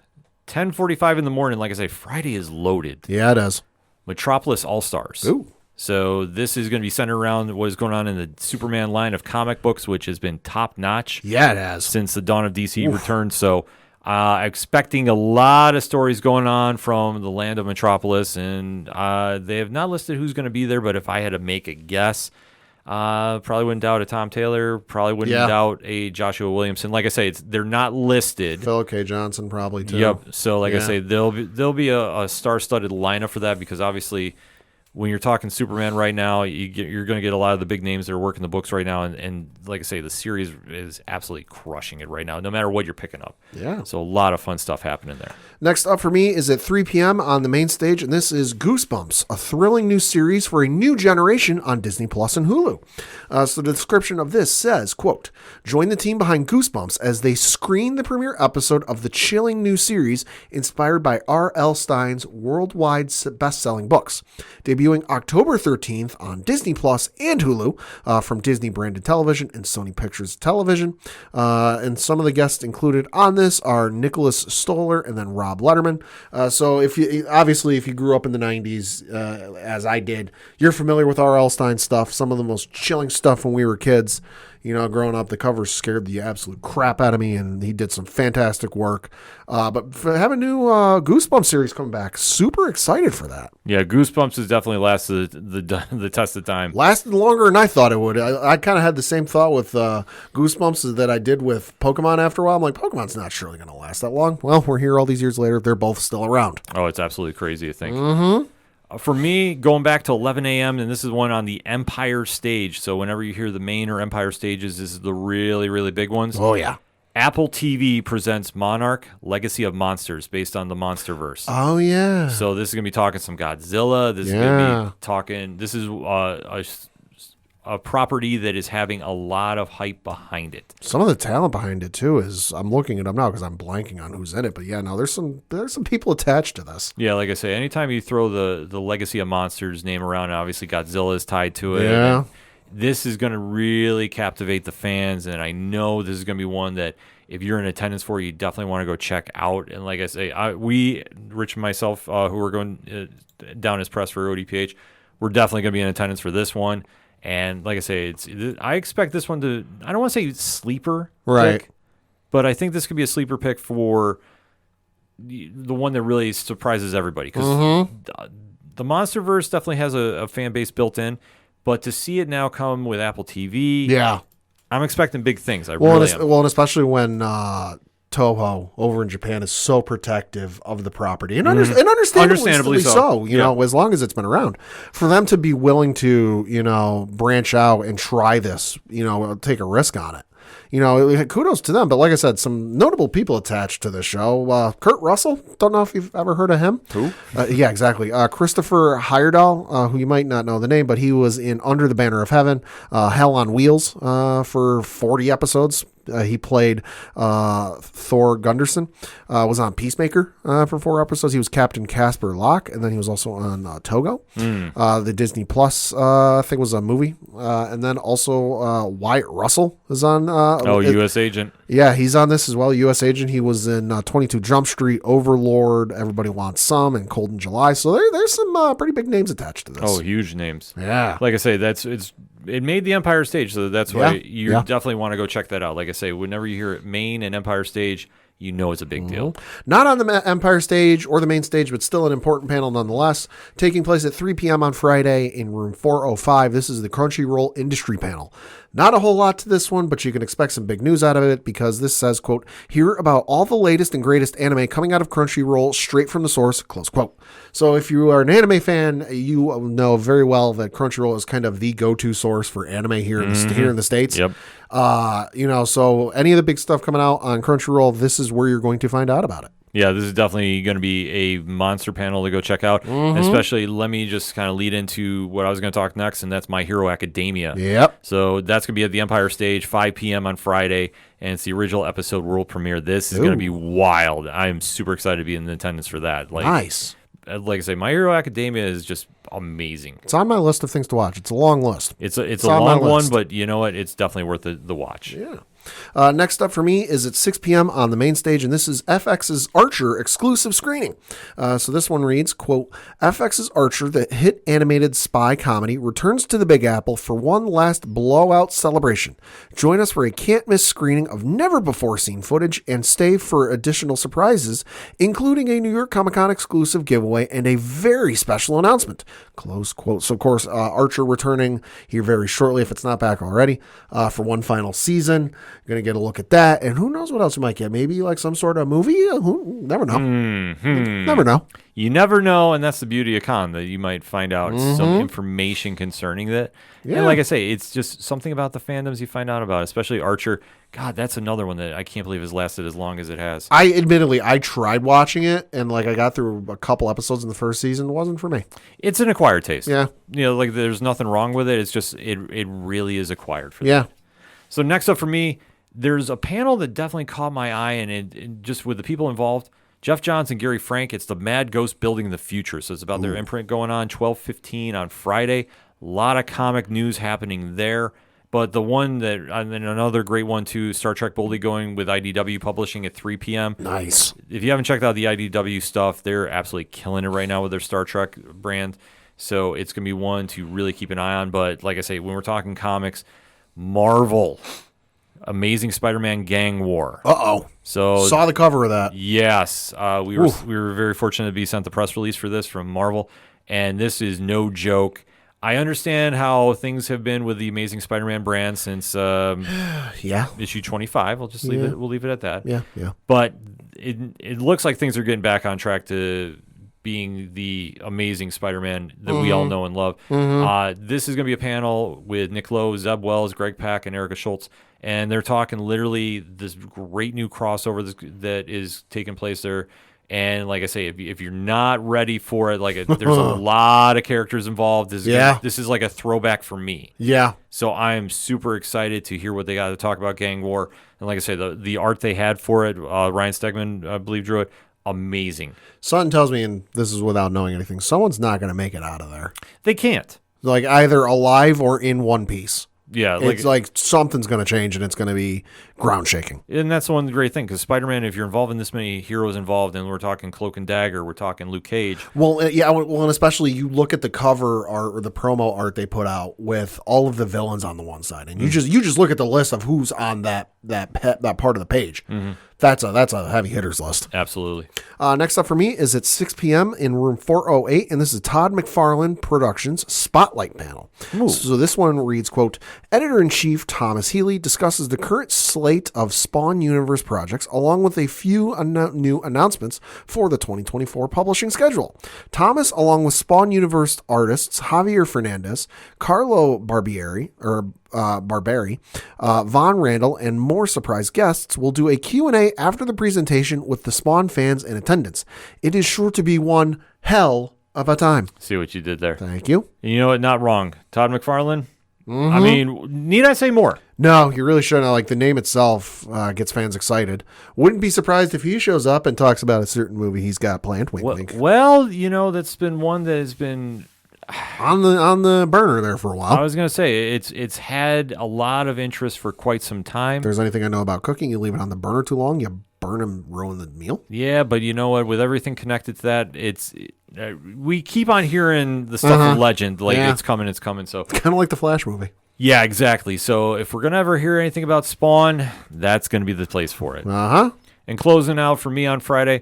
Speaker 1: 10:45 in the morning, like I say, Friday is loaded.
Speaker 2: Yeah, it is.
Speaker 1: Metropolis All-Stars.
Speaker 2: Ooh.
Speaker 1: So this is going to be centered around what is going on in the Superman line of comic books, which has been top-notch.
Speaker 2: Yeah, it has.
Speaker 1: Since the dawn of DC returned. So expecting a lot of stories going on from the land of Metropolis, and they have not listed who's going to be there, but if I had to make a guess, probably wouldn't doubt a Tom Taylor, probably wouldn't doubt a Joshua Williamson. Like I say, they're not listed.
Speaker 2: Phil K. Johnson probably too.
Speaker 1: Yep. So like I say, there'll be a star-studded lineup for that, because obviously when you're talking Superman right now, you're going to get a lot of the big names that are working the books right now, and like I say, the series is absolutely crushing it right now, no matter what you're picking up.
Speaker 2: Yeah.
Speaker 1: So a lot of fun stuff happening there.
Speaker 2: Next up for me is at 3 p.m. on the main stage, and this is Goosebumps, a thrilling new series for a new generation on Disney Plus and Hulu. So the description of this says, quote, join the team behind Goosebumps as they screen the premiere episode of the chilling new series inspired by R.L. Stein's worldwide best-selling books. Debuting October 13th on Disney Plus and Hulu from Disney Branded Television and Sony Pictures Television. And some of the guests included on this are Nicholas Stoller and then Rob Letterman. So if you grew up in the 90s, as I did, you're familiar with R.L. Stein stuff, some of the most chilling stuff when we were kids. You know, growing up, the covers scared the absolute crap out of me, and he did some fantastic work. But for having a new Goosebumps series coming back, super excited for that.
Speaker 1: Yeah, Goosebumps has definitely lasted the test of time.
Speaker 2: Lasted longer than I thought it would. I kind of had the same thought with Goosebumps that I did with Pokemon after a while. I'm like, Pokemon's not surely going to last that long. Well, we're here all these years later. They're both still around.
Speaker 1: Oh, it's absolutely crazy to think. For me, going back to 11 a.m., and this is one on the Empire stage. So whenever you hear the main or Empire stages, this is the really, really big ones.
Speaker 2: Oh, yeah.
Speaker 1: Apple TV presents Monarch, Legacy of Monsters, based on the Monsterverse.
Speaker 2: Oh, yeah.
Speaker 1: So this is going to be talking some Godzilla. This is going to be talking... This is a property that is having a lot of hype behind it.
Speaker 2: Some of the talent behind it too is, I'm looking it up now because I'm blanking on who's in it, but yeah, no, there's some people attached to this.
Speaker 1: Yeah, like I say, anytime you throw the Legacy of Monsters name around, obviously Godzilla is tied to it.
Speaker 2: Yeah.
Speaker 1: This is going to really captivate the fans, and I know this is going to be one that if you're in attendance for, you definitely want to go check out. And like I say, we, Rich and myself, who are going down as press for ODPH, we're definitely going to be in attendance for this one. And like I say, I expect this one to, I don't want to say sleeper pick, but I think this could be a sleeper pick for the one that really surprises everybody. Because the Monsterverse definitely has a fan base built in, but to see it now come with Apple TV, I'm expecting big things. Well,
Speaker 2: and especially when Toho over in Japan is so protective of the property, and, and understandably so. You know, as long as it's been around, for them to be willing to, branch out and try this, take a risk on it. Kudos to them. But like I said, some notable people attached to the show. Kurt Russell, don't know if you've ever heard of him.
Speaker 1: Who?
Speaker 2: Yeah, exactly. Christopher Heyerdahl, who you might not know the name, but he was in Under the Banner of Heaven, Hell on Wheels for 40 episodes. He played Thor Gunderson, was on Peacemaker for 4 episodes. He was Captain Casper Locke, and then he was also on Togo. The Disney Plus thing was a movie. And then also Wyatt Russell is on.
Speaker 1: U.S. Agent.
Speaker 2: Yeah, he's on this as well, U.S. Agent. He was in 22 Jump Street, Overlord, Everybody Wants Some, and Cold in July. So there's some pretty big names attached to this.
Speaker 1: Oh, huge names.
Speaker 2: Yeah.
Speaker 1: Like I say, it made the Empire stage, so that's why you definitely want to go check that out. Like I say, whenever you hear Main and Empire stage, you know it's a big deal.
Speaker 2: Not on the Empire stage or the main stage, but still an important panel nonetheless. Taking place at 3 p.m. on Friday in room 405. This is the Crunchyroll Industry Panel. Not a whole lot to this one, but you can expect some big news out of it because this says, quote, hear about all the latest and greatest anime coming out of Crunchyroll straight from the source, close quote. So if you are an anime fan, you know very well that Crunchyroll is kind of the go-to source for anime here in the States.
Speaker 1: Yep.
Speaker 2: So any of the big stuff coming out on Crunchyroll, this is where you're going to find out about it.
Speaker 1: Yeah, this is definitely going to be a monster panel to go check out. Especially, let me just kind of lead into what I was going to talk next, and that's My Hero Academia.
Speaker 2: Yep.
Speaker 1: So that's going to be at the Empire Stage, 5 p.m. on Friday, and it's the original episode world premiere. This is going to be wild. I'm super excited to be in attendance for that.
Speaker 2: Nice.
Speaker 1: Like I say, My Hero Academia is just amazing.
Speaker 2: It's on my list of things to watch. It's a long list.
Speaker 1: It's a long one, but you know what? It's definitely worth the watch.
Speaker 2: Yeah. Next up for me is at 6 p.m. on the main stage, and this is FX's Archer exclusive screening. So this one reads, quote, FX's Archer, the hit animated spy comedy, returns to the Big Apple for one last blowout celebration. Join us for a can't-miss screening of never-before-seen footage and stay for additional surprises, including a New York Comic-Con exclusive giveaway and a very special announcement. Close quote. So, of course, Archer returning here very shortly, if it's not back already, for one final season. Going to get a look at that, and who knows what else you might get. Maybe like some sort of movie? Never know. Never know.
Speaker 1: You never know, and that's the beauty of con, that you might find out some information concerning that.
Speaker 2: Yeah.
Speaker 1: And like I say, it's just something about the fandoms you find out about, especially Archer. God, that's another one that I can't believe has lasted as long as it has.
Speaker 2: I tried watching it, and like I got through a couple episodes in the first season. It wasn't for me.
Speaker 1: It's an acquired taste.
Speaker 2: Yeah.
Speaker 1: Like there's nothing wrong with it. It's just, it really is acquired for
Speaker 2: Yeah.
Speaker 1: that. So next up for me, there's a panel that definitely caught my eye, and it just with the people involved, Jeff Johns and Gary Frank, it's the Mad Ghost Building the Future. So it's about their imprint going on 12/15 on Friday. A lot of comic news happening there. But the one that, and then another great one too, Star Trek Boldly going with IDW publishing at 3 p.m.
Speaker 2: Nice.
Speaker 1: If you haven't checked out the IDW stuff, they're absolutely killing it right now with their Star Trek brand. So it's going to be one to really keep an eye on. But like I say, when we're talking comics, Marvel, Amazing Spider-Man Gang War.
Speaker 2: Uh-oh.
Speaker 1: So
Speaker 2: saw the cover of that.
Speaker 1: Yes, we were very fortunate to be sent the press release for this from Marvel, and this is no joke. I understand how things have been with the Amazing Spider-Man brand since issue 25. We'll just leave it. We'll leave it at that.
Speaker 2: Yeah.
Speaker 1: But it looks like things are getting back on track to being the Amazing Spider-Man that we all know and love. This is going to be a panel with Nick Lowe, Zeb Wells, Greg Pak, and Erica Schultz. And they're talking literally this great new crossover that is taking place there. And like I say, if you're not ready for it, there's a lot of characters involved. This is like a throwback for me.
Speaker 2: Yeah.
Speaker 1: So I'm super excited to hear what they got to talk about Gang War. And like I say, the art they had for it, Ryan Stegman, I believe, drew it. Amazing.
Speaker 2: Something tells me, and this is without knowing anything, someone's not going to make it out of there.
Speaker 1: They can't.
Speaker 2: Like either alive or in one piece.
Speaker 1: Yeah,
Speaker 2: it's like something's going to change, and it's going to be ground shaking.
Speaker 1: And that's one great thing, because Spider-Man, if you're involved in this many heroes involved, and we're talking Cloak and Dagger, we're talking Luke Cage.
Speaker 2: Well, and especially you look at the cover art or the promo art they put out with all of the villains on the one side, and you just look at the list of who's on that part of the page. That's a heavy hitters list.
Speaker 1: Absolutely.
Speaker 2: Next up for me is at 6 p.m. in room 408, and this is Todd McFarlane Productions Spotlight panel. Ooh. So this one reads, quote, Editor-in-Chief Thomas Healy discusses the current slate of Spawn Universe projects, along with a few new announcements for the 2024 publishing schedule. Thomas, along with Spawn Universe artists Javier Fernandez, Carlo Barberi, Von Randall, and more surprise guests will do a Q&A after the presentation with the Spawn fans in attendance. It is sure to be one hell of a time.
Speaker 1: See what you did there.
Speaker 2: Thank you.
Speaker 1: And you know what? Not wrong. Todd McFarlane. I mean, need I say more?
Speaker 2: No, you really shouldn't. Like the name itself gets fans excited. Wouldn't be surprised if he shows up and talks about a certain movie he's got planned. Wink, wink.
Speaker 1: Well, that's been one that has been
Speaker 2: on the burner there for a while.
Speaker 1: I was going to say it's had a lot of interest for quite some time.
Speaker 2: If there's anything I know about cooking, you leave it on the burner too long, you burn and ruin the meal.
Speaker 1: Yeah, but you know what? With everything connected to that, we keep on hearing the stuff of legend, it's coming. So
Speaker 2: it's kind of like the Flash movie.
Speaker 1: Yeah, exactly. So if we're gonna ever hear anything about Spawn, that's gonna be the place for it. And closing out for me on Friday,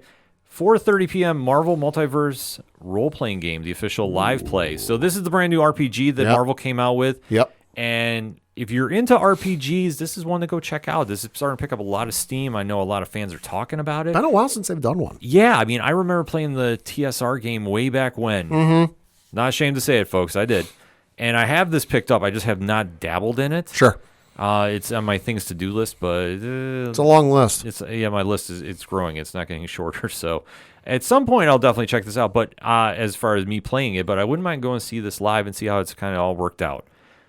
Speaker 1: 4:30 p.m. Marvel Multiverse role-playing game, the official live play. So this is the brand new RPG that Marvel came out with.
Speaker 2: Yep.
Speaker 1: And if you're into RPGs, this is one to go check out. This is starting to pick up a lot of steam. I know a lot of fans are talking about it.
Speaker 2: Been a while since they've done one.
Speaker 1: Yeah, I mean, I remember playing the TSR game way back when. Not ashamed to say it, folks. I did. And I have this picked up. I just have not dabbled in it.
Speaker 2: Sure.
Speaker 1: It's on my things to do list, but
Speaker 2: it's a long list.
Speaker 1: My list it's growing. It's not getting shorter. So at some point, I'll definitely check this out. But as far as me playing it, but I wouldn't mind going to see this live and see how it's kind of all worked out.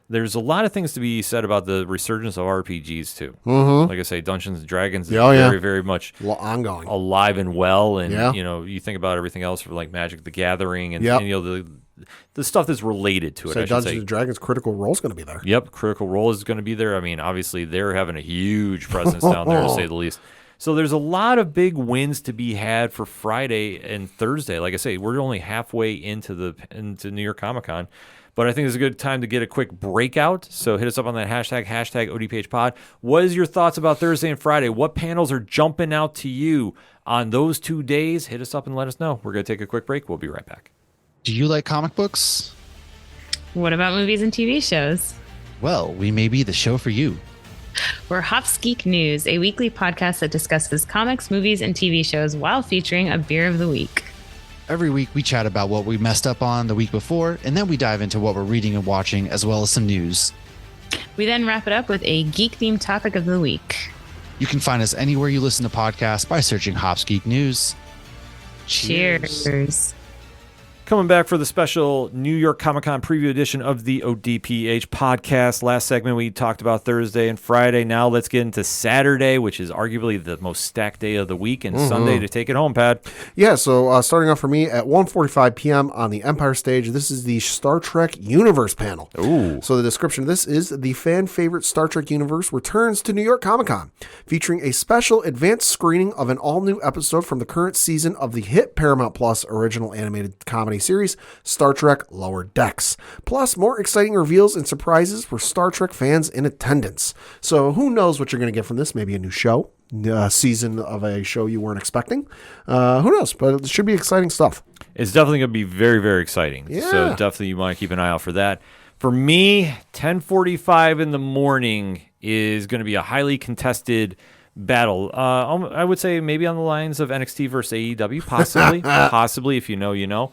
Speaker 1: There's a lot of things to be said about the resurgence of RPGs too. Like I say, Dungeons and Dragons is very, very much
Speaker 2: ongoing,
Speaker 1: alive and well. And you think about everything else for like Magic: The Gathering and the stuff that's related to it.
Speaker 2: So
Speaker 1: I should
Speaker 2: Dungeons
Speaker 1: say.
Speaker 2: and Dragons Critical Role is going to be there.
Speaker 1: Yep, Critical Role is going to be there. I mean, obviously they're having a huge presence down there, to say the least. So there's a lot of big wins to be had for Friday and Thursday. Like I say, we're only halfway into New York Comic Con, but I think it's a good time to get a quick breakout. So hit us up on that hashtag ODPH pod. What is your thoughts about Thursday and Friday? What panels are jumping out to you on those 2 days? Hit us up and let us know. We're going to take a quick break. We'll be right back.
Speaker 3: Do you like comic books?
Speaker 4: What about movies and TV shows?
Speaker 3: Well, we may be the show for you.
Speaker 4: We're Hops Geek News, a weekly podcast that discusses comics, movies, and TV shows while featuring a beer of the week.
Speaker 3: Every week we chat about what we messed up on the week before, and then we dive into what we're reading and watching, as well as some news.
Speaker 4: We then wrap it up with a geek-themed topic of the week.
Speaker 3: You can find us anywhere you listen to podcasts by searching Hops Geek News.
Speaker 4: Cheers.
Speaker 1: Coming back for the special New York Comic Con preview edition of the ODPH podcast. Last segment we talked about Thursday and Friday. Now let's get into Saturday, which is arguably the most stacked day of the week, and Sunday to take it home, Pat.
Speaker 2: Yeah, so starting off for me at 1:45 p.m. on the Empire stage, this is the Star Trek Universe panel.
Speaker 1: Ooh.
Speaker 2: So the description of this is the fan favorite Star Trek universe returns to New York Comic Con, featuring a special advanced screening of an all-new episode from the current season of the hit Paramount Plus original animated comedy series, Star Trek Lower Decks. Plus, more exciting reveals and surprises for Star Trek fans in attendance. So who knows what you're going to get from this? Maybe a new show, season of a show you weren't expecting. Who knows? But it should be exciting stuff.
Speaker 1: It's definitely going to be very, very exciting.
Speaker 2: Yeah.
Speaker 1: So definitely you want to keep an eye out for that. For me, 10:45 in the morning is going to be a highly contested battle. I would say maybe on the lines of NXT versus AEW, possibly. Possibly, if you know, you know.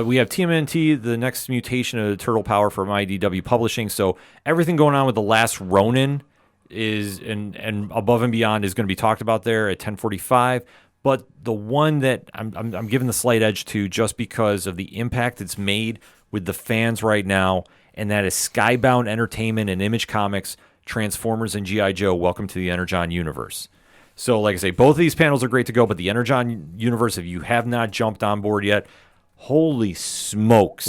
Speaker 1: We have TMNT, the next mutation of the Turtle Power from IDW Publishing. So everything going on with The Last Ronin is and above and beyond is going to be talked about there at 10:45. But the one that I'm giving the slight edge to just because of the impact it's made with the fans right now, and that is Skybound Entertainment and Image Comics, Transformers, and G.I. Joe, Welcome to the Energon Universe. So like I say, both of these panels are great to go, but the Energon Universe, if you have not jumped on board yet, holy smokes.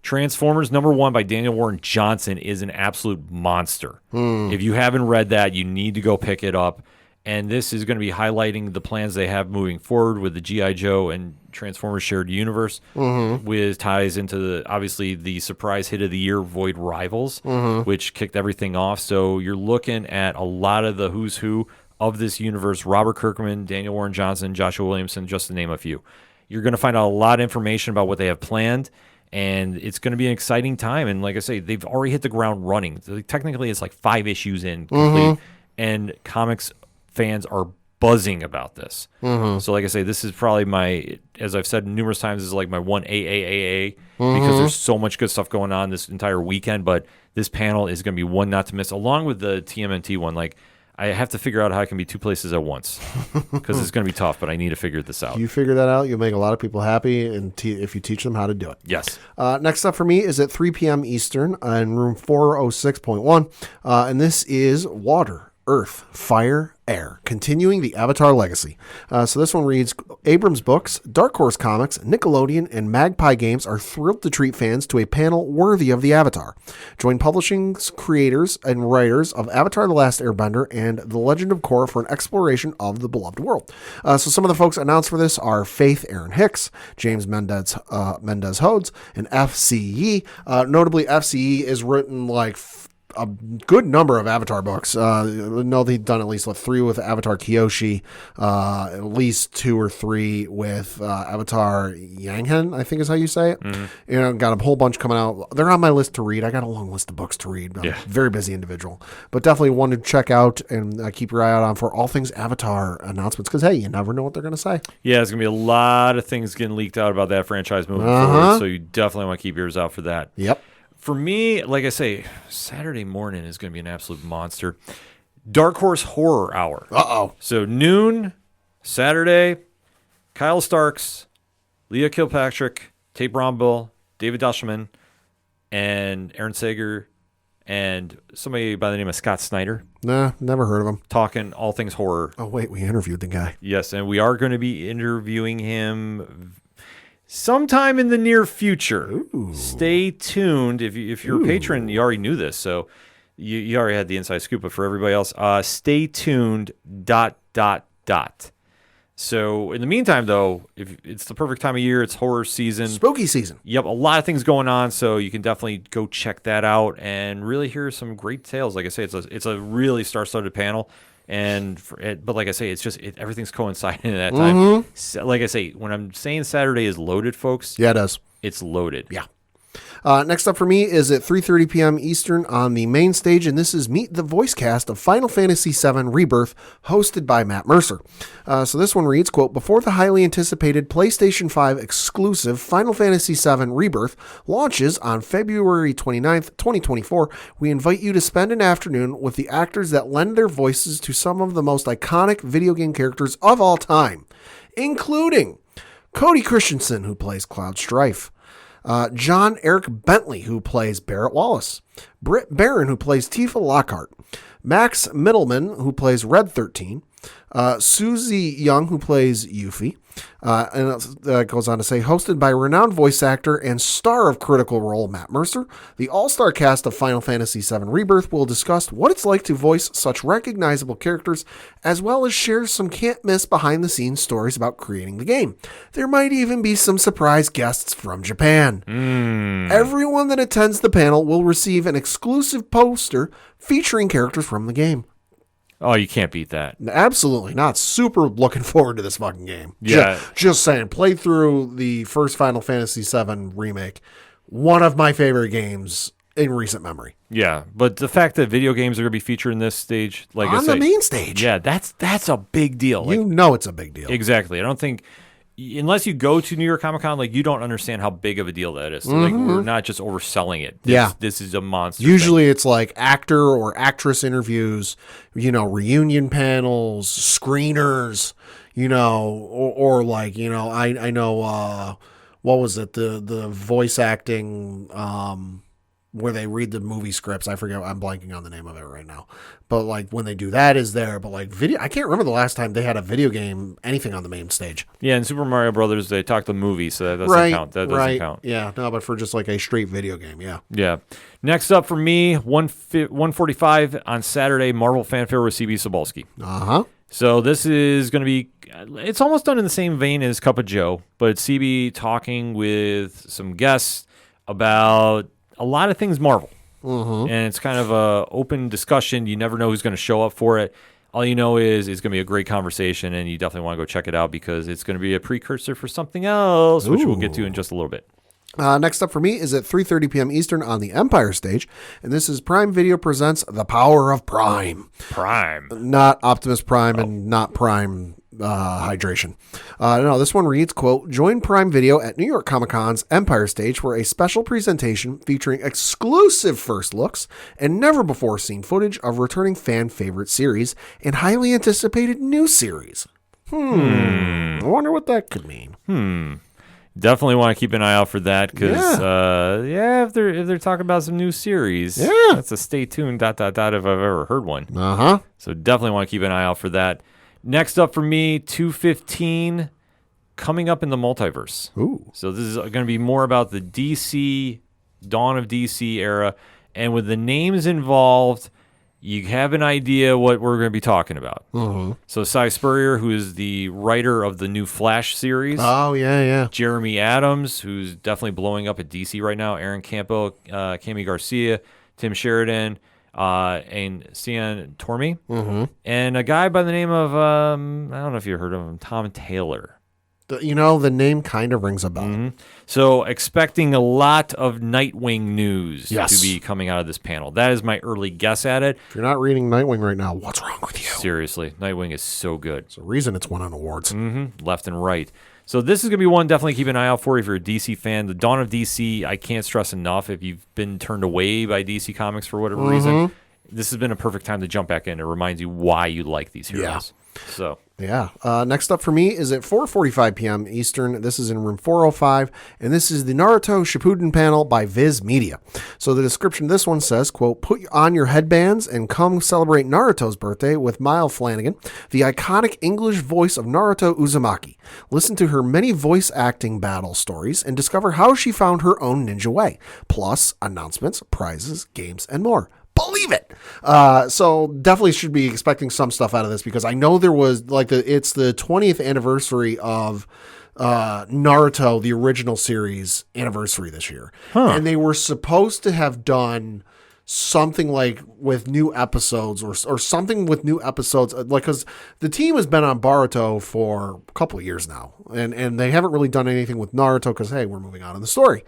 Speaker 1: Transformers #1 by Daniel Warren Johnson is an absolute monster. If you haven't read that, you need to go pick it up. And this is going to be highlighting the plans they have moving forward with the G.I. Joe and Transformers shared universe, with ties into obviously the surprise hit of the year, Void Rivals, which kicked everything off. So you're looking at a lot of the who's who of this universe: Robert Kirkman, Daniel Warren Johnson, Joshua Williamson, just to name a few. You're going to find out a lot of information about what they have planned, and it's going to be an exciting time. And like I say, they've already hit the ground running. So technically, it's like 5 issues in complete, and comics fans are buzzing about this. So like I say, this is probably my, as I've said numerous times, this is like my one AAAA because there's so much good stuff going on this entire weekend. But this panel is going to be one not to miss, along with the TMNT one. Like, I have to figure out how I can be 2 places at once because it's going to be tough, but I need to figure this out.
Speaker 2: You figure that out, you'll make a lot of people happy, and if you teach them how to do it.
Speaker 1: Yes.
Speaker 2: Next up for me is at 3 p.m. Eastern in room 406.1, and this is Water, Earth, Fire, Air, continuing the Avatar legacy. So this one reads, Abrams Books, Dark Horse Comics, Nickelodeon, and Magpie Games are thrilled to treat fans to a panel worthy of the Avatar. Join publishing's creators and writers of Avatar The Last Airbender and The Legend of Korra for an exploration of the beloved world. So some of the folks announced for this are Faith Aaron Hicks, James Mendez Hodes, and FCE. Notably, FCE is written like a good number of Avatar books. No, they've done at least 3 with Avatar Kyoshi, at least 2 or 3 with Avatar Yanghen, I think is how you say it. You know, got a whole bunch coming out. They're on my list to read. I got a long list of books to read. I'm a very busy individual, but definitely one to check out and keep your eye out on for all things Avatar announcements, because hey, you never know what they're going to say.
Speaker 1: Yeah, there's going to be a lot of things getting leaked out about that franchise moving forward, so you definitely want to keep your ears out for that.
Speaker 2: Yep.
Speaker 1: For me, like I say, Saturday morning is going to be an absolute monster. Dark Horse Horror Hour. So noon, Saturday, Kyle Starks, Leah Kilpatrick, Tate Brombill, David Dashman, and Aaron Sager, and somebody by the name of Scott Snyder.
Speaker 2: Nah, never heard of him.
Speaker 1: Talking all things horror.
Speaker 2: Oh, wait, we interviewed the guy.
Speaker 1: Yes, and we are going to be interviewing him sometime in the near future. Stay tuned. If you're a patron, you already knew this, so you already had the inside scoop. But for everybody else, stay tuned. ... So in the meantime, though, if it's the perfect time of year, it's horror season,
Speaker 2: Spooky season.
Speaker 1: Yep, a lot of things going on, so you can definitely go check that out and really hear some great tales. Like I say, it's a really star-studded panel, but like I say, it's just everything's coinciding at that time. So, like I say, when I'm saying Saturday is loaded, folks,
Speaker 2: Yeah, it does.
Speaker 1: it's loaded.
Speaker 2: Yeah. Next up for me is at 3:30 p.m. Eastern on the main stage, and this is Meet the Voice Cast of Final Fantasy VII Rebirth, hosted by Matt Mercer. So this one reads, quote, "Before the highly anticipated PlayStation 5 exclusive Final Fantasy VII Rebirth launches on February 29th, 2024, we invite you to spend an afternoon with the actors that lend their voices to some of the most iconic video game characters of all time, including Cody Christensen, who plays Cloud Strife, John Eric Bentley, who plays Barrett Wallace, Britt Barron, who plays Tifa Lockhart, Max Middleman, who plays Red 13, Susie Young, who plays Yuffie, and it goes on to say, hosted by renowned voice actor and star of Critical Role, Matt Mercer, the all-star cast of Final Fantasy VII Rebirth will discuss what it's like to voice such recognizable characters, as well as share some can't-miss behind-the-scenes stories about creating the game. There might even be some surprise guests from Japan. Everyone that attends the panel will receive an exclusive poster featuring characters from the game.
Speaker 1: Oh, you can't beat that.
Speaker 2: Absolutely not. Super looking forward to this fucking game.
Speaker 1: Yeah.
Speaker 2: Just saying. Played through the first Final Fantasy VII remake. One of my favorite games in recent memory.
Speaker 1: Yeah, but the fact that video games are going to be featured in this stage, like I
Speaker 2: On
Speaker 1: say,
Speaker 2: the main stage.
Speaker 1: yeah, that's a big deal. Like,
Speaker 2: You know it's a big deal.
Speaker 1: exactly. I don't think, unless you go to New York Comic Con, like you don't understand how big of a deal that is. So, like, we're not just overselling it.
Speaker 2: Yeah.
Speaker 1: This is a monster.
Speaker 2: Usually it's like actor or actress interviews, reunion panels, screeners, or like, I know, what was it? The voice acting, where they read the movie scripts. I forget. I'm blanking on the name of it right now. But like when they do that is there. But like video, I can't remember the last time they had a video game, anything on the main stage.
Speaker 1: Yeah, in Super Mario Brothers, they talked the movie, so that doesn't count. That doesn't count.
Speaker 2: Yeah, no, but for just like a straight video game, yeah.
Speaker 1: Yeah. Next up for me, 1:45 on Saturday, Marvel Fanfare with CB Sobolski.
Speaker 2: Uh-huh.
Speaker 1: So this is going to be, it's almost done in the same vein as Cup of Joe, but it's CB talking with some guests about a lot of things Marvel. And it's kind of a open discussion. You never know who's going to show up for it. All you know is it's going to be a great conversation, and you definitely want to go check it out because it's going to be a precursor for something else, which we'll get to in just a little bit.
Speaker 2: Next up for me is at 3:30 p.m. Eastern on the Empire stage, and this is Prime Video presents The Power of Prime.
Speaker 1: Prime.
Speaker 2: Not Optimus Prime and not Prime hydration. No, this one reads, quote, "Join Prime Video at New York Comic Con's Empire stage for a special presentation featuring exclusive first looks and never before seen footage of returning fan favorite series and highly anticipated new series." I wonder what that could mean.
Speaker 1: Definitely want to keep an eye out for that because, if they're talking about some new series, that's a stay tuned ... if I've ever heard one. So definitely want to keep an eye out for that. Next up for me, 2:15, coming up in the multiverse. So this is going to be more about the DC, Dawn of DC era, and with the names involved, you have an idea what we're going to be talking about. So Cy Spurrier, who is the writer of the new Flash series.
Speaker 2: Oh, yeah.
Speaker 1: Jeremy Adams, who's definitely blowing up at DC right now. Aaron Campbell, Cami Garcia, Tim Sheridan, and Cian Tormey. And a guy by the name of, I don't know if you heard of him, Tom Taylor.
Speaker 2: The name kind of rings a bell.
Speaker 1: So expecting a lot of Nightwing news
Speaker 2: Yes.
Speaker 1: to be coming out of this panel. That is my early guess at it.
Speaker 2: If you're not reading Nightwing right now, what's wrong with you?
Speaker 1: Seriously, Nightwing is so good.
Speaker 2: It's the reason it's won on awards.
Speaker 1: Left and right. So this is going to be one definitely keep an eye out for if you're a DC fan. The Dawn of DC, I can't stress enough. If you've been turned away by DC Comics for whatever reason, this has been a perfect time to jump back in. It reminds you why you like these heroes. So
Speaker 2: Yeah. Next up for me is at 4:45 p.m. Eastern. This is in room 405, and this is the Naruto Shippuden panel by Viz Media. So the description of this one says, quote, "Put on your headbands and come celebrate Naruto's birthday with Miles Flanagan, the iconic English voice of Naruto Uzumaki. Listen to her many voice acting battle stories and discover how she found her own ninja way, plus announcements, prizes, games, and more." Believe it. So definitely should be expecting some stuff out of this, because I know there was it's the 20th anniversary of Naruto, the original series anniversary this year. And they were supposed to have done something like with new episodes or something with new episodes, like, because the team has been on Boruto for a couple of years now, and they haven't really done anything with Naruto because, hey, we're moving on in the story.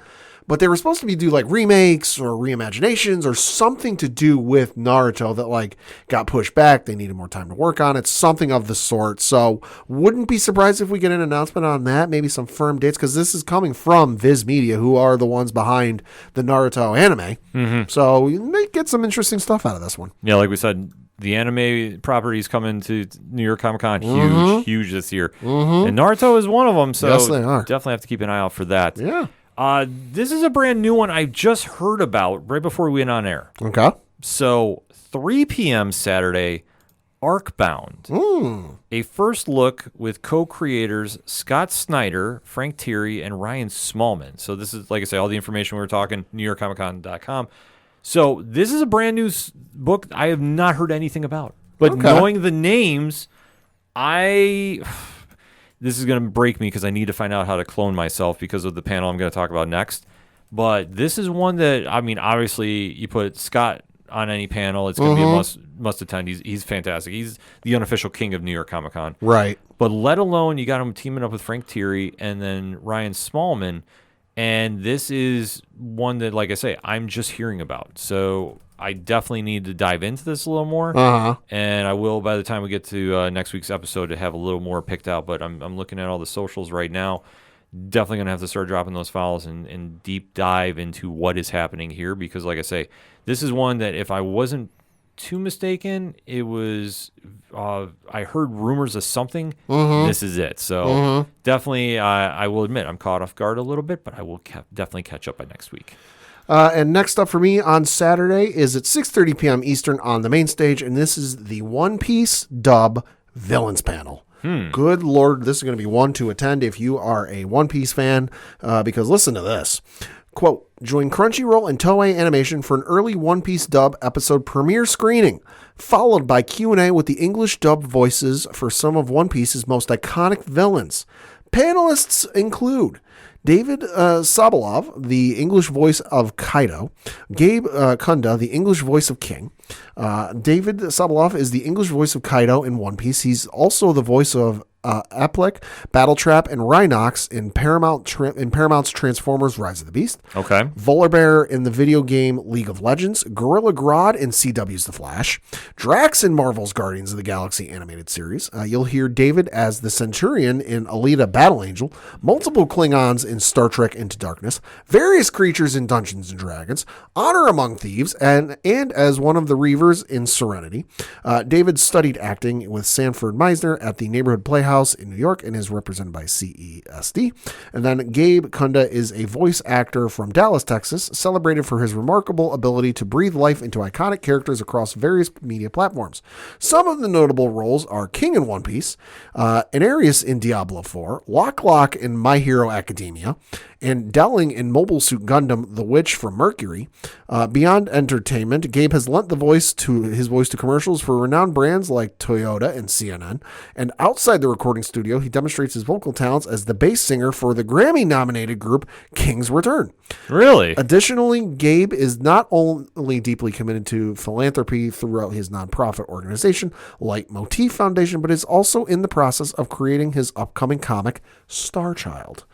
Speaker 2: But they were supposed to do like remakes or reimaginations or something to do with Naruto that like got pushed back. They needed more time to work on it, something of the sort. So wouldn't be surprised if we get an announcement on that, maybe some firm dates, because this is coming from Viz Media, who are the ones behind the Naruto anime. Mm-hmm. So you may get some interesting stuff out of this one.
Speaker 1: Yeah, like we said, the anime properties coming to New York Comic Con, huge this year. Mm-hmm. And Naruto is one of them, so
Speaker 2: yes, they are.
Speaker 1: Definitely have to keep an eye out for that.
Speaker 2: Yeah.
Speaker 1: This is a brand new one I just heard about right before we went on air.
Speaker 2: Okay.
Speaker 1: So 3 p.m. Saturday, Arcbound. A first look with co-creators Scott Snyder, Frank Thierry, and Ryan Smallman. So this is, like I say, all the information we were talking, NewYorkComicCon.com. So this is a brand new book I have not heard anything about. But knowing the names, this is going to break me because I need to find out how to clone myself because of the panel I'm going to talk about next. But this is one that, I mean, obviously you put Scott on any panel, it's going to be a must attend. He's fantastic. He's the unofficial king of New York Comic Con.
Speaker 2: Right.
Speaker 1: But let alone you got him teaming up with Frank Thierry and then Ryan Smallman. And this is one that, like I say, I'm just hearing about. So I definitely need to dive into this a little more. And I will by the time we get to next week's episode to have a little more picked out. But I'm looking at all the socials right now. Definitely going to have to start dropping those files and deep dive into what is happening here. Because, like I say, this is one that if I wasn't too mistaken, it was I heard rumors of something. This is it. So definitely I will admit I'm caught off guard a little bit, but I will definitely catch up by next week.
Speaker 2: And next up for me on Saturday is at 6:30 p.m. Eastern on the main stage, and this is the One Piece dub villains panel. Good Lord, this is going to be one to attend if you are a One Piece fan, because listen to this. Quote, "Join Crunchyroll and Toei Animation for an early One Piece dub episode premiere screening, followed by Q&A with the English dub voices for some of One Piece's most iconic villains. Panelists include David Sobolov, the English voice of Kaido, Gabe Kunda, the English voice of King. David Sobolov is the English voice of Kaido in One Piece. He's also the voice of Eplek, Battletrap, and Rhinox in Paramount's Transformers: Rise of the Beast.
Speaker 1: Okay.
Speaker 2: Volibear in the video game League of Legends. Gorilla Grodd in CW's The Flash. Drax in Marvel's Guardians of the Galaxy animated series. You'll hear David as the Centurion in Alita Battle Angel. Multiple Klingons in Star Trek Into Darkness. Various creatures in Dungeons and Dragons. Honor Among Thieves, and as one of the Reavers in Serenity. David studied acting with Sanford Meisner at the Neighborhood Playhouse in New York and is represented by CESD. And then Gabe Kunda is a voice actor from Dallas, Texas, celebrated for his remarkable ability to breathe life into iconic characters across various media platforms. Some of the notable roles are King in One Piece, Anarius in Diablo 4, Lock in My Hero Academia, and Delling in Mobile Suit Gundam: The Witch from Mercury. Beyond entertainment, Gabe has lent his voice to commercials for renowned brands like Toyota and CNN. And outside the recording studio, he demonstrates his vocal talents as the bass singer for the Grammy-nominated group King's Return.
Speaker 1: Really?
Speaker 2: Additionally, Gabe is not only deeply committed to philanthropy throughout his nonprofit organization, Light Motif Foundation, but is also in the process of creating his upcoming comic, Star Child.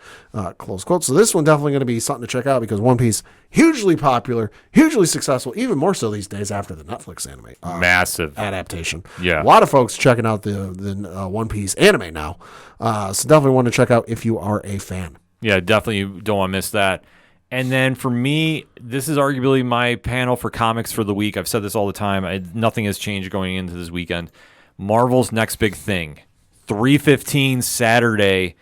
Speaker 2: Close quote. So this one definitely going to be something to check out because One Piece, hugely popular, hugely successful, even more so these days after the Netflix anime.
Speaker 1: Massive
Speaker 2: adaptation.
Speaker 1: Yeah.
Speaker 2: A lot of folks checking out the One Piece anime now. So definitely want to check out if you are a fan.
Speaker 1: Yeah, definitely you don't want to miss that. And then for me, this is arguably my panel for comics for the week. I've said this all the time. Nothing has changed going into this weekend. Marvel's next big thing, 3:15 Saturday.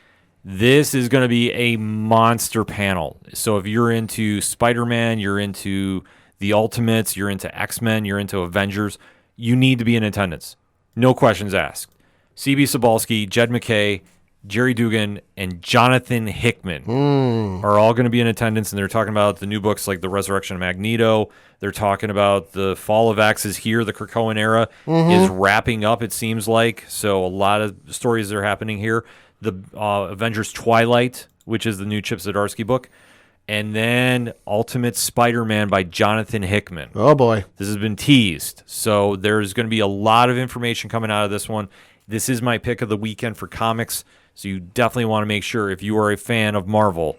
Speaker 1: This is going to be a monster panel. So if you're into Spider-Man, you're into the Ultimates, you're into X-Men, you're into Avengers, you need to be in attendance. No questions asked. C.B. Cebulski, Jed McKay, Jerry Dugan, and Jonathan Hickman are all going to be in attendance, and they're talking about the new books like The Resurrection of Magneto. They're talking about the Fall of X is here. The Krakoan era is wrapping up, it seems like. So a lot of stories are happening here. The Avengers Twilight, which is the new Chip Zdarsky book, and then Ultimate Spider-Man by Jonathan Hickman.
Speaker 2: Oh, boy.
Speaker 1: This has been teased. So there's going to be a lot of information coming out of this one. This is my pick of the weekend for comics. So you definitely want to make sure, if you are a fan of Marvel,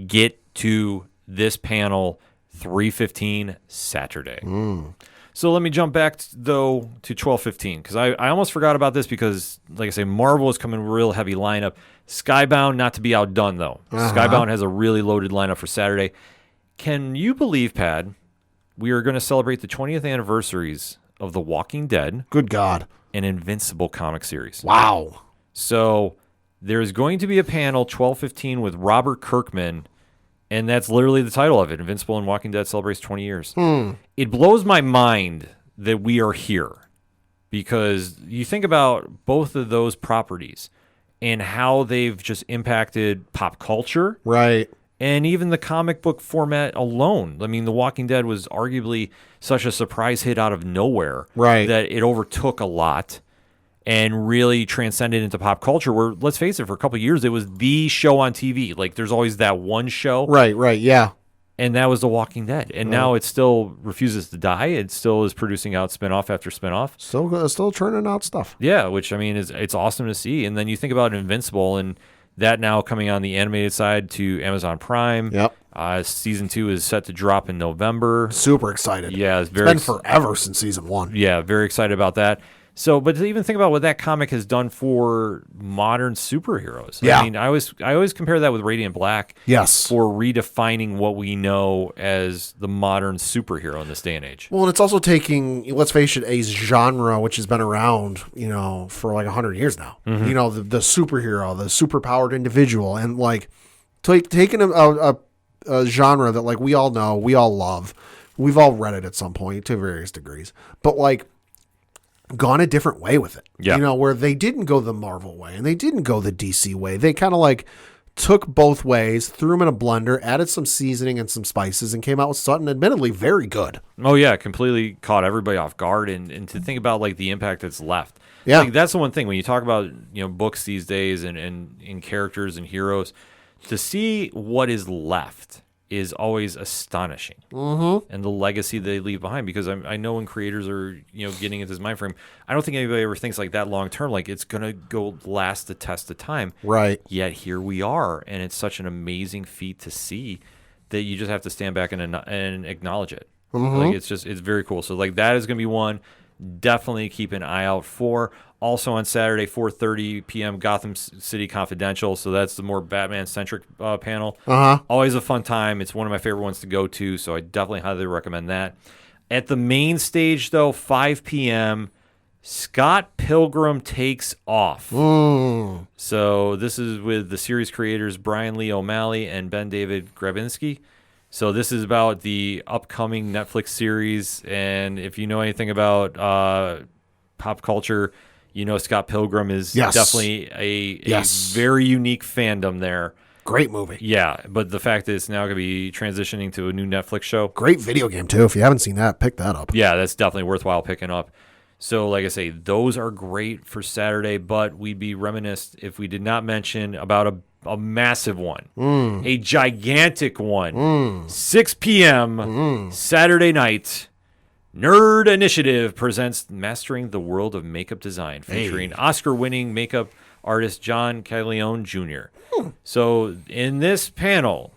Speaker 1: get to this panel 3:15 Saturday. So let me jump back, though, to 12:15, because I almost forgot about this because, like I say, Marvel is coming real heavy lineup. Skybound, not to be outdone, though. Skybound has a really loaded lineup for Saturday. Can you believe, Pad, we are going to celebrate the 20th anniversaries of The Walking Dead
Speaker 2: Good God.
Speaker 1: and Invincible comic series.
Speaker 2: Wow.
Speaker 1: So there's going to be a panel 12:15 with Robert Kirkman, and that's literally the title of it. Invincible and Walking Dead celebrates 20 years. It blows my mind that we are here, because you think about both of those properties and how they've just impacted pop culture,
Speaker 2: Right.
Speaker 1: and even the comic book format alone. I mean, The Walking Dead was arguably such a surprise hit out of nowhere,
Speaker 2: Right.
Speaker 1: that it overtook a lot and really transcended into pop culture, where, let's face it, for a couple of years, it was the show on TV. Like, there's always that one show,
Speaker 2: Right, yeah.
Speaker 1: and that was The Walking Dead. And now it still refuses to die. It still is producing out spinoff after spinoff.
Speaker 2: Still churning out stuff.
Speaker 1: Yeah, which, I mean, it's awesome to see. And then you think about Invincible, and that now coming on the animated side to Amazon Prime.
Speaker 2: Yep.
Speaker 1: Season 2 is set to drop in November.
Speaker 2: Super excited.
Speaker 1: Yeah,
Speaker 2: it's been forever since season 1.
Speaker 1: Yeah, very excited about that. So, but to even think about what that comic has done for modern superheroes.
Speaker 2: Yeah.
Speaker 1: I mean, I always compare that with Radiant Black.
Speaker 2: Yes.
Speaker 1: For redefining what we know as the modern superhero in this day and age.
Speaker 2: Well, and it's also taking, let's face it, a genre which has been around, for like 100 years now. The superhero, the superpowered individual, and like taking a genre that, like, we all know, we all love, we've all read it at some point to various degrees, but like gone a different way with it.
Speaker 1: Yeah.
Speaker 2: Where they didn't go the Marvel way and they didn't go the DC way. They kind of like took both ways, threw them in a blender, added some seasoning and some spices, and came out with something admittedly very good.
Speaker 1: Oh yeah, completely caught everybody off guard, and to think about like the impact that's left.
Speaker 2: Yeah.
Speaker 1: Like, that's the one thing when you talk about books these days and characters and heroes, to see what is left is always astonishing, and the legacy they leave behind. Because I know when creators are getting into this mind frame, I don't think anybody ever thinks like that long term. Like, it's gonna go last the test of time,
Speaker 2: Right?
Speaker 1: Yet here we are, and it's such an amazing feat to see that you just have to stand back and acknowledge it. Like, it's very cool. So like, that is gonna be one. Definitely keep an eye out for. Also on Saturday, 4:30 p.m., Gotham City Confidential. So that's the more Batman-centric panel. Always a fun time. It's one of my favorite ones to go to, so I definitely highly recommend that. At the main stage, though, 5 p.m., Scott Pilgrim Takes Off. So this is with the series creators Brian Lee O'Malley and Ben David Grabinski. So this is about the upcoming Netflix series, and if you know anything about pop culture, Scott Pilgrim is definitely a very unique fandom there.
Speaker 2: Great movie.
Speaker 1: Yeah, but the fact that it's now going to be transitioning to a new Netflix show.
Speaker 2: Great video game, too. If you haven't seen that, pick that up.
Speaker 1: Yeah, that's definitely worthwhile picking up. So, like I say, those are great for Saturday, but we'd be remiss if we did not mention about a massive one, a gigantic one. 6 p.m. Saturday night, Nerd Initiative presents Mastering the World of Makeup Design, featuring Oscar-winning makeup artist John Caglione Jr. So in this panel,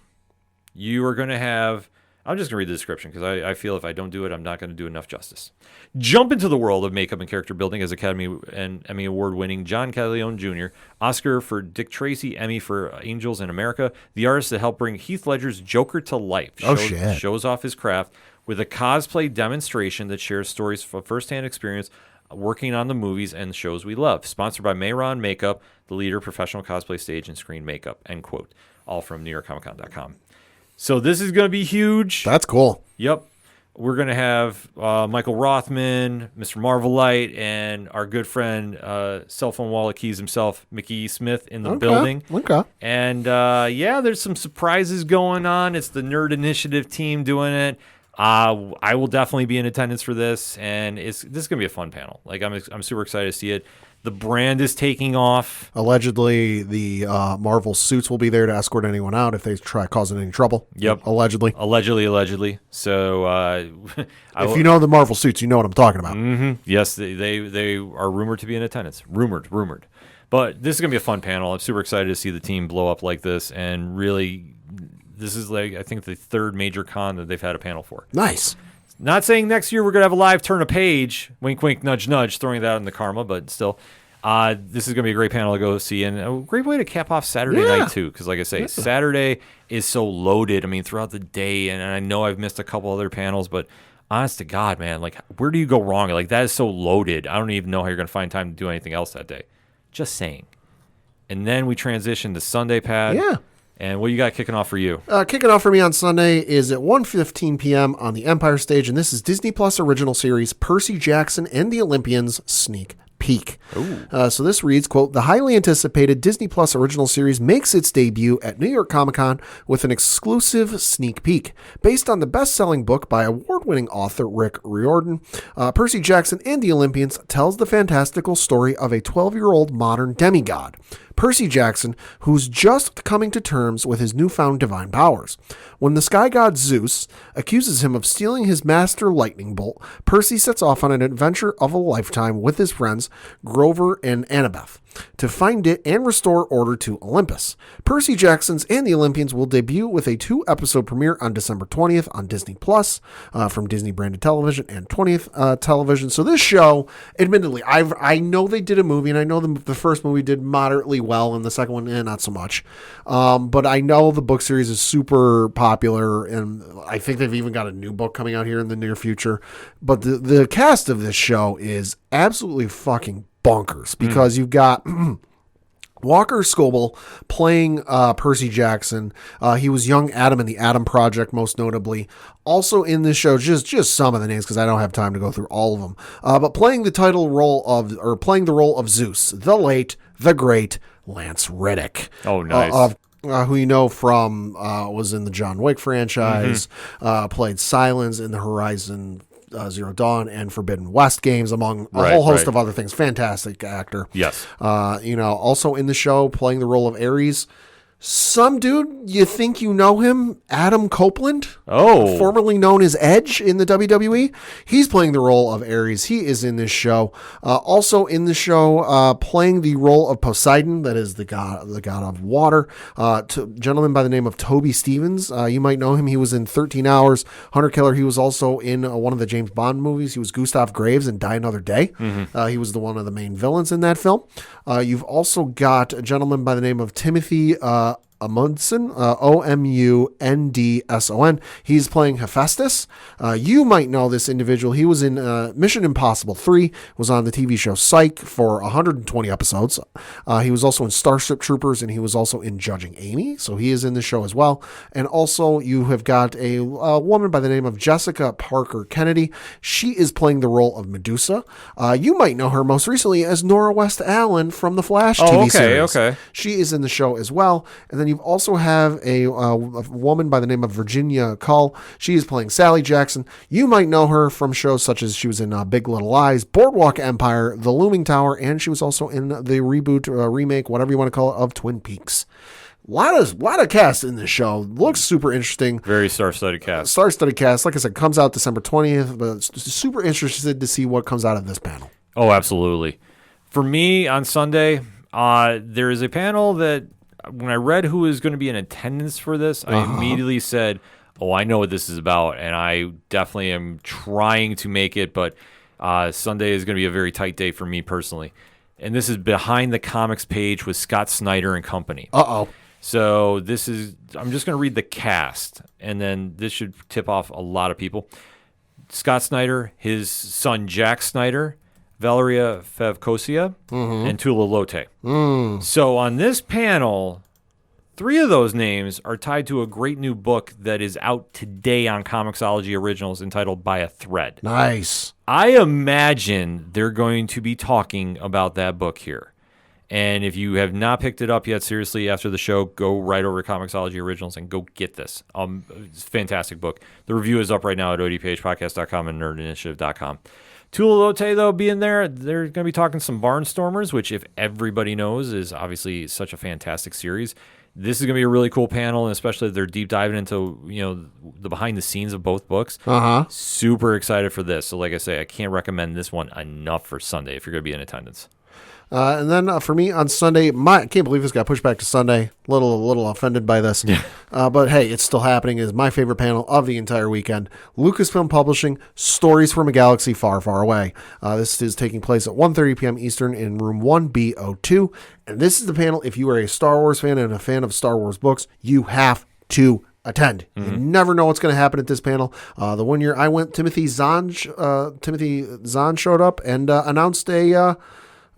Speaker 1: you are going to have, I'm just going to read the description because I feel if I don't do it, I'm not going to do enough justice. Jump into the world of makeup and character building as Academy and Emmy Award-winning John Caglione Jr., Oscar for Dick Tracy, Emmy for Angels in America, the artist that helped bring Heath Ledger's Joker to life. Shows off his craft with a cosplay demonstration that shares stories of firsthand experience working on the movies and shows we love. Sponsored by Mayron Makeup, the leader of professional cosplay stage and screen makeup, end quote. All from NewYorkComicCon.com. So this is going to be huge.
Speaker 2: That's cool.
Speaker 1: Yep. We're going to have Michael Rothman, Mr. Marvelite, and our good friend, cell phone wallet keys himself, Mickey Smith, in the building.
Speaker 2: Okay.
Speaker 1: And there's some surprises going on. It's the Nerd Initiative team doing it. I will definitely be in attendance for this, and this is going to be a fun panel. Like I'm super excited to see it. The brand is taking off.
Speaker 2: Allegedly, the Marvel suits will be there to escort anyone out if they try causing any trouble.
Speaker 1: Yep.
Speaker 2: Allegedly.
Speaker 1: So,
Speaker 2: if you know the Marvel suits, you know what I'm talking about.
Speaker 1: Mm-hmm. Yes, they are rumored to be in attendance. Rumored. But this is going to be a fun panel. I'm super excited to see the team blow up like this, and really, this is I think the third major con that they've had a panel for.
Speaker 2: Nice.
Speaker 1: Not saying next year we're going to have a live turn of page, wink, wink, nudge, nudge, throwing that in the karma, but still, this is going to be a great panel to go see, and a great way to cap off Saturday night, too, because like I say, Saturday is so loaded, throughout the day, and I know I've missed a couple other panels, but honest to God, man, where do you go wrong? That is so loaded, I don't even know how you're going to find time to do anything else that day. Just saying. And then we transition to Sunday, Pat.
Speaker 2: Yeah.
Speaker 1: And what you got kicking off for you?
Speaker 2: Kicking off for me on Sunday is at 1:15 p.m. on the Empire stage, and this is Disney Plus original series Percy Jackson and the Olympians Sneak Peek. So this reads, quote, the highly anticipated Disney Plus original series makes its debut at New York Comic Con with an exclusive sneak peek. Based on the best-selling book by award-winning author Rick Riordan, Percy Jackson and the Olympians tells the fantastical story of a 12-year-old modern demigod, Percy Jackson, who's just coming to terms with his newfound divine powers. When the sky god Zeus accuses him of stealing his master lightning bolt, Percy sets off on an adventure of a lifetime with his friends Grover and Annabeth to find it and restore order to Olympus. Percy Jackson's and the Olympians will debut with a 2-episode premiere on December 20th on Disney Plus from Disney branded television and 20th television. So this show, admittedly, I know they did a movie, and I know the first movie did moderately well, and the second one, not so much. But I know the book series is super popular, and I think they've even got a new book coming out here in the near future. But the cast of this show is absolutely fucking bonkers, because you've got Walker Scobell playing Percy Jackson. He was young Adam in the Adam Project, most notably. Also in this show, just some of the names, because I don't have time to go through all of them. But playing the role of Zeus, the late, the great Lance Reddick.
Speaker 1: Oh, nice.
Speaker 2: Who you know from was in the John Wick franchise, played Silence in the Horizon Zero Dawn and Forbidden West games, among a whole host of other things. Fantastic actor.
Speaker 1: Yes.
Speaker 2: Also in the show, playing the role of Ares, some dude, you think you know him, Adam Copeland, formerly known as Edge in the WWE. He's playing the role of Ares. He is in this show. Also in the show, playing the role of Poseidon, that is the god of water, gentleman by the name of Toby Stevens. You might know him. He was in 13 Hours, Hunter Killer. He was also in one of the James Bond movies. He was Gustav Graves in Die Another Day. He was one of the main villains in that film. You've also got a gentleman by the name of Timothy Amundsen, Omundson. He's playing Hephaestus. You might know this individual. He was in Mission Impossible 3, was on the TV show Psych for 120 episodes. He was also in Starship Troopers, and he was also in Judging Amy, so he is in the show as well. And also you have got a woman by the name of Jessica Parker Kennedy. She is playing the role of Medusa. You might know her most recently as Nora West Allen from the Flash TV series.
Speaker 1: Okay.
Speaker 2: She is in the show as well. And then you also have a woman by the name of Virginia Cull. She is playing Sally Jackson. You might know her from shows such as she was in Big Little Lies, Boardwalk Empire, The Looming Tower, and she was also in the reboot, remake, whatever you want to call it, of Twin Peaks. Lot of cast in this show. Looks super interesting.
Speaker 1: Very star-studded cast.
Speaker 2: Star-studded cast. Like I said, comes out December 20th, but super interested to see what comes out of this panel.
Speaker 1: Oh, absolutely. For me, on Sunday, there is a panel that when I read who is going to be in attendance for this, I immediately said, oh, I know what this is about, and I definitely am trying to make it, but Sunday is going to be a very tight day for me personally. And this is Behind the Comics page with Scott Snyder and company. So this is, I'm just going to read the cast, and then this should tip off a lot of people. Scott Snyder, his son Jack Snyder, Valeria Fevcosia, and Tula Lote. So on this panel, 3 of those names are tied to a great new book that is out today on Comixology Originals entitled By a Thread.
Speaker 2: Nice.
Speaker 1: I imagine they're going to be talking about that book here. And if you have not picked it up yet, seriously, after the show, go right over to Comixology Originals and go get this. It's a fantastic book. The review is up right now at odphpodcast.com and nerdinitiative.com. Tula Lote, though, being there, they're going to be talking some Barnstormers, which, if everybody knows, is obviously such a fantastic series. This is going to be a really cool panel, and especially they're deep diving into, the behind the scenes of both books. Super excited for this. So like I say, I can't recommend this one enough for Sunday if you're going to be in attendance.
Speaker 2: And then for me on Sunday, I can't believe this got pushed back to Sunday. A little offended by this. Yeah. But hey, it's still happening. It is my favorite panel of the entire weekend. Lucasfilm Publishing, Stories from a Galaxy Far, Far Away. This is taking place at 1:30 p.m. Eastern in room 1B02. And this is the panel, if you are a Star Wars fan and a fan of Star Wars books, you have to attend. You never know what's going to happen at this panel. The one year I went, Timothy Zahn showed up and announced a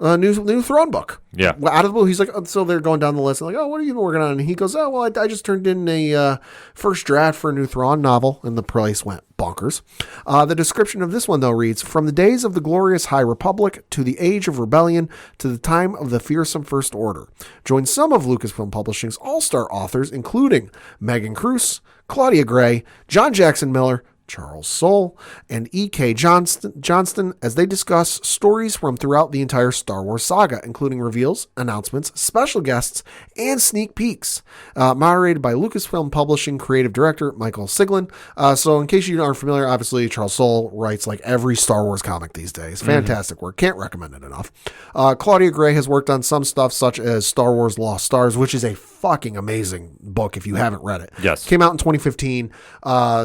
Speaker 2: new Throne book.
Speaker 1: Yeah.
Speaker 2: Out of the blue, he's like, so they're going down the list. I'm like, what have you been working on? And he goes, well, I just turned in a first draft for a new Thrawn novel, and the price went bonkers. The description of this one, though, reads, from the days of the glorious High Republic to the age of rebellion to the time of the fearsome First Order. Join some of Lucasfilm Publishing's all-star authors, including Megan Cruz, Claudia Gray, John Jackson Miller, Charles Soule, and E.K. Johnston as they discuss stories from throughout the entire Star Wars saga, including reveals, announcements, special guests, and sneak peeks. Moderated by Lucasfilm Publishing creative director Michael Siglin. So in case you aren't familiar, obviously Charles Soule writes like every Star Wars comic these days. Fantastic work. Can't recommend it enough. Claudia Gray has worked on some stuff such as Star Wars Lost Stars, which is a fucking amazing book if you haven't read it.
Speaker 1: Yes.
Speaker 2: Came out in 2015,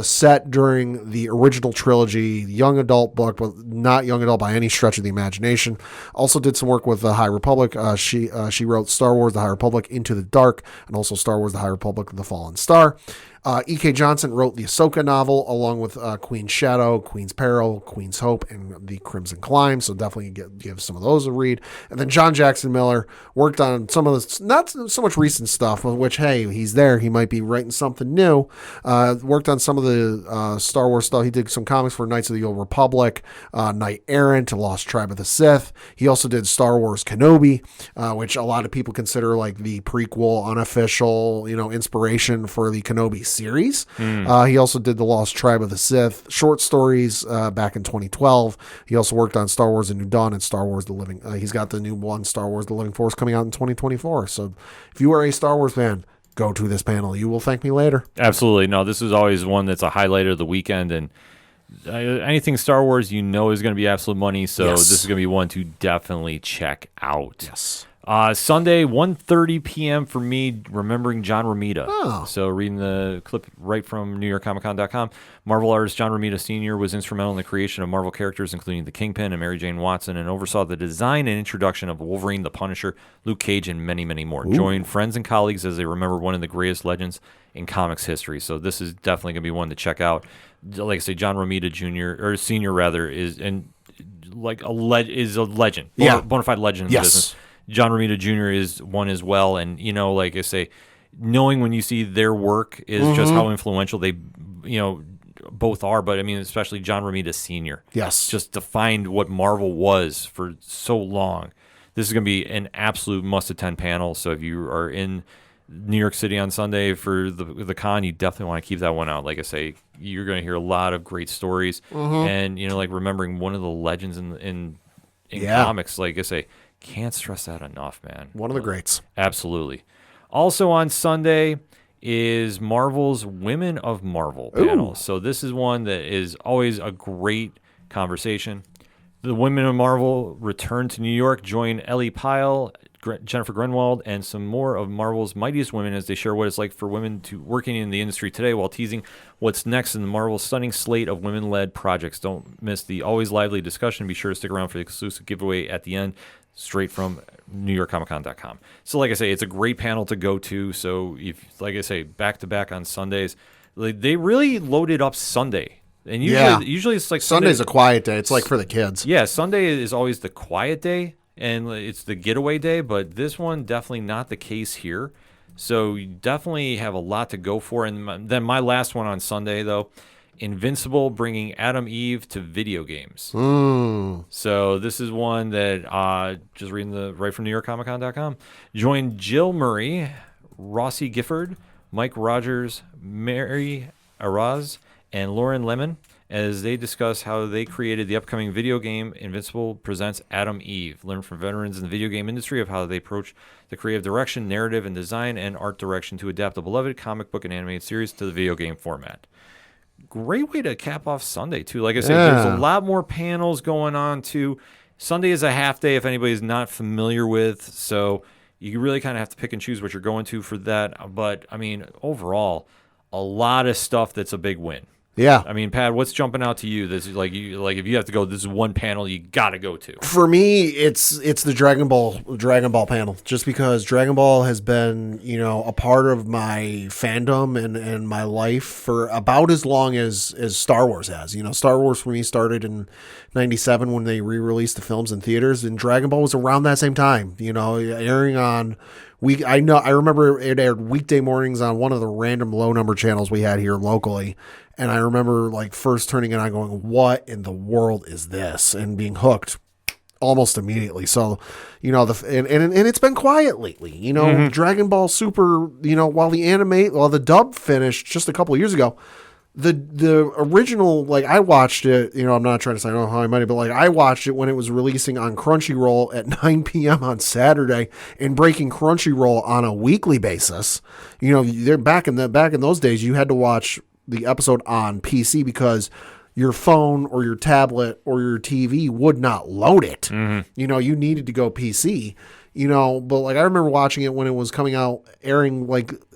Speaker 2: set during the original trilogy, young adult book, but not young adult by any stretch of the imagination. Also did some work with the High Republic. She wrote Star Wars The High Republic Into the Dark, and also Star Wars The High Republic The Fallen Star. E.K. Johnson wrote the Ahsoka novel along with Queen's Shadow, Queen's Peril, Queen's Hope, and The Crimson Climb. So definitely give some of those a read. And then John Jackson Miller worked on some of the, not so much recent stuff, which, hey, he's there. He might be writing something new. Worked on some of the Star Wars stuff. He did some comics for Knights of the Old Republic, Knight Errant, Lost Tribe of the Sith. He also did Star Wars Kenobi, which a lot of people consider like the prequel, unofficial, inspiration for the Kenobi series. He also did the Lost Tribe of the Sith short stories back in 2012. He also worked on Star Wars: A New Dawn and Star Wars: The Living. He's got the new one, Star Wars: The Living Force, coming out in 2024. So if you are a Star Wars fan, go to this panel. You will thank me later.
Speaker 1: Absolutely. No, this is always one that's a highlight of the weekend, and anything Star Wars is going to be absolute money. So
Speaker 2: Yes.
Speaker 1: this is going to be one to definitely check out.
Speaker 2: Yes.
Speaker 1: Sunday, 1:30 p.m. for me, remembering John Romita.
Speaker 2: Oh.
Speaker 1: So reading the clip right from NewYorkComicCon.com, Marvel artist John Romita Sr. was instrumental in the creation of Marvel characters, including the Kingpin and Mary Jane Watson, and oversaw the design and introduction of Wolverine, the Punisher, Luke Cage, and many, many more. Join friends and colleagues as they remember one of the greatest legends in comics history. So this is definitely going to be one to check out. Like I say, John Romita Jr. or Sr. rather is a legend,
Speaker 2: Yeah.
Speaker 1: bona fide legend in the
Speaker 2: Yes.
Speaker 1: business. John Romita Jr. is one as well, and like I say, knowing when you see their work is just how influential they, both are. But I mean, especially John Romita Sr.
Speaker 2: Yes.
Speaker 1: just defined what Marvel was for so long. This is going to be an absolute must-attend panel. So if you are in New York City on Sunday for the con, you definitely want to keep that one out. Like I say, you're going to hear a lot of great stories, and like remembering one of the legends in comics. Like I say, can't stress that enough, man.
Speaker 2: One of the greats.
Speaker 1: Absolutely. Also on Sunday is Marvel's Women of Marvel panel. So this is one that is always a great conversation. The Women of Marvel return to New York, join Ellie Pyle, Jennifer Grunwald, and some more of Marvel's mightiest women as they share what it's like for women to working in the industry today while teasing what's next in the Marvel's stunning slate of women-led projects. Don't miss the always lively discussion. Be sure to stick around for the exclusive giveaway at the end, straight from NewYorkComicCon.com. So like I say, it's a great panel to go to. So if, like I say, back-to-back on Sundays, they really loaded up Sunday And
Speaker 2: Yeah.
Speaker 1: usually it's like
Speaker 2: Sunday's a quiet day. It's like for the kids.
Speaker 1: Yeah, Sunday is always the quiet day, and it's the getaway day, but this one definitely not the case here. So you definitely have a lot to go for. And then my last one on Sunday, though, Invincible bringing Adam Eve to video games. So this is one that just reading right from NewYorkComicCon.com. Join Jill Murray, Rossi Gifford, Mike Rogers, Mary Araz, and Lauren Lemon as they discuss how they created the upcoming video game Invincible presents Adam Eve. Learn from veterans in the video game industry of how they approach the creative direction, narrative, and design and art direction to adapt the beloved comic book and animated series to the video game format. Great way to cap off Sunday, too. Like I said, there's a lot more panels going on, too. Sunday is a half day if anybody's not familiar with, so you really kind of have to pick and choose what you're going to for that. But, I mean, overall, a lot of stuff that's a big win.
Speaker 2: Yeah.
Speaker 1: I mean, Pat, what's jumping out to you? This is like if you have to go, this is one panel you got to go to.
Speaker 2: For me, it's the Dragon Ball panel, just because Dragon Ball has been, a part of my fandom and my life for about as long as Star Wars has. Star Wars for me started in 97 when they re-released the films in theaters, and Dragon Ball was around that same time, airing on I remember it aired weekday mornings on one of the random low number channels we had here locally. And I remember first turning it on going, what in the world is this? And being hooked almost immediately. So, and it's been quiet lately, Dragon Ball Super, while the dub finished just a couple of years ago, the original, I watched it, I'm not trying to say I don't know how I might, but I watched it when it was releasing on Crunchyroll at 9 p.m. on Saturday and breaking Crunchyroll on a weekly basis. They're back in those days, you had to watch the episode on PC because your phone or your tablet or your TV would not load it. You needed to go PC, but I remember watching it when it was coming out, airing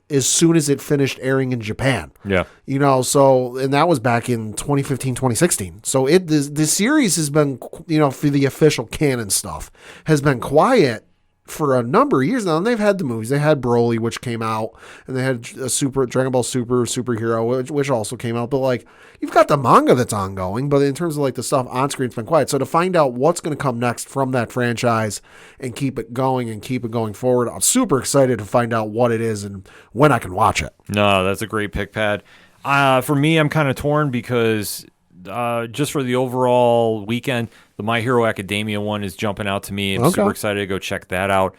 Speaker 2: as soon as it finished airing in Japan.
Speaker 1: Yeah.
Speaker 2: And that was back in 2015, 2016. So the series has been, for the official canon stuff, has been quiet for a number of years now. And they've had the movies. They had Broly, which came out, and they had a Dragon Ball Superhero, which also came out. But you've got the manga that's ongoing, but in terms of the stuff on screen, it's been quiet. So to find out what's going to come next from that franchise and keep it going forward, I'm super excited to find out what it is and when I can watch it.
Speaker 1: No, that's a great pick, Pat. For me, I'm kind of torn because just for the overall weekend, the My Hero Academia one is jumping out to me. I'm super excited to go check that out.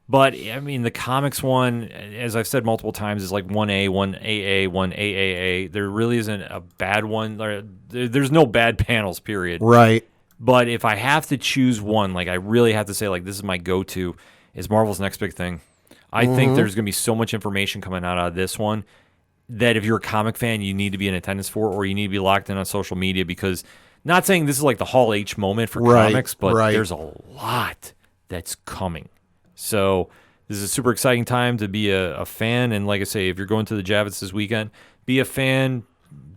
Speaker 1: But, I mean, the comics one, as I've said multiple times, is 1A, 1AA, 1AAA. There really isn't a bad one. There's no bad panels, period.
Speaker 2: Right.
Speaker 1: But if I have to choose one, I really have to say, this is my go-to, is Marvel's Next Big Thing. I think there's going to be so much information coming out of this one that if you're a comic fan, you need to be in attendance for, or you need to be locked in on social media, because not saying this is the Hall H moment for comics, but there's a lot that's coming. So this is a super exciting time to be a fan. And like I say, if you're going to the Javits this weekend, be a fan,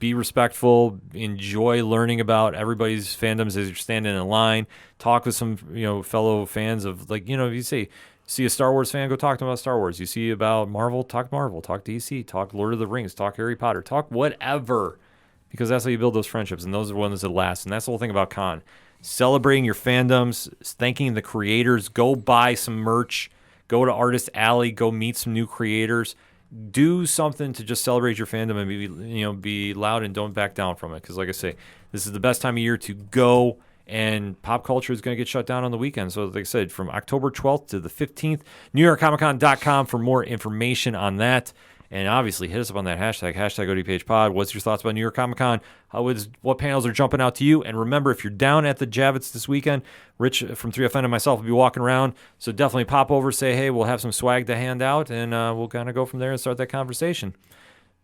Speaker 1: be respectful, enjoy learning about everybody's fandoms as you're standing in line, talk with some, fellow fans of if you see a Star Wars fan, go talk to them about Star Wars. You see about Marvel, talk DC, talk Lord of the Rings, talk Harry Potter, talk whatever, because that's how you build those friendships, and those are ones that last. And that's the whole thing about con. Celebrating your fandoms, thanking the creators, go buy some merch, go to Artist Alley, go meet some new creators, do something to just celebrate your fandom and be loud and don't back down from it. Because like I say, this is the best time of year to go, and pop culture is going to get shut down on the weekend. So like I said, from October 12th to the 15th, NewYorkComicCon.com for more information on that. And obviously, hit us up on that hashtag ODPH Pod. What's your thoughts about New York Comic Con? What panels are jumping out to you? And remember, if you're down at the Javits this weekend, Rich from 3FN and myself will be walking around. So definitely pop over, say hey. We'll have some swag to hand out, and we'll kind of go from there and start that conversation.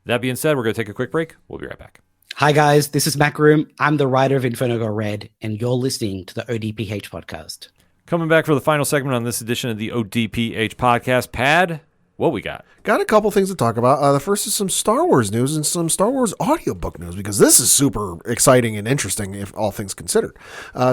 Speaker 1: That being said, we're going to take a quick break. We'll be right back.
Speaker 5: Hi, guys. This is Mac Room. I'm the writer of Inferno Go Red, and you're listening to the ODPH Podcast.
Speaker 1: Coming back for the final segment on this edition of the ODPH Podcast. Pad, what we got?
Speaker 2: Got a couple things to talk about. The first is some Star Wars news and some Star Wars audiobook news, because this is super exciting and interesting, if all things considered.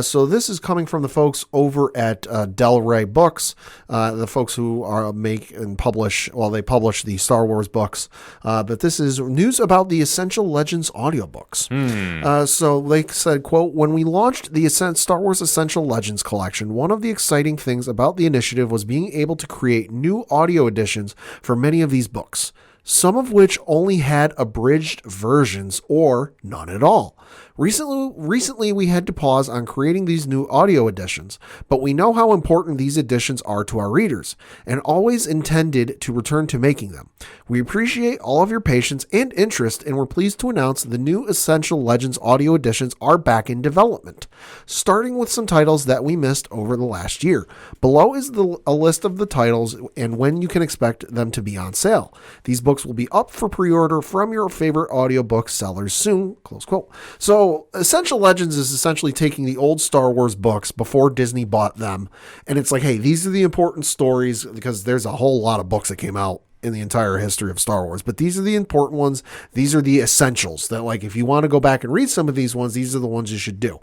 Speaker 2: So this is coming from the folks over at Del Rey Books, the folks who make and publish, well, they publish the Star Wars books. But this is news about the Essential Legends audiobooks. So they said, quote, "When we launched the Star Wars Essential Legends collection, one of the exciting things about the initiative was being able to create new audio editions for many of these books, some of which only had abridged versions or none at all. Recently, we had to pause on creating these new audio editions, but we know how important these editions are to our readers and always intended to return to making them. We appreciate all of your patience and interest, and we're pleased to announce the new Essential Legends audio editions are back in development, starting with some titles that we missed over the last year. Below is a list of the titles and when you can expect them to be on sale. These books will be up for pre-order from your favorite audiobook sellers soon," close quote. So Essential Legends is essentially taking the old Star Wars books before Disney bought them. And it's like, hey, these are the important stories, because there's a whole lot of books that came out in the entire history of Star Wars, but these are the important ones. These are the essentials that, like, if you want to go back and read some of these ones, these are the ones you should do.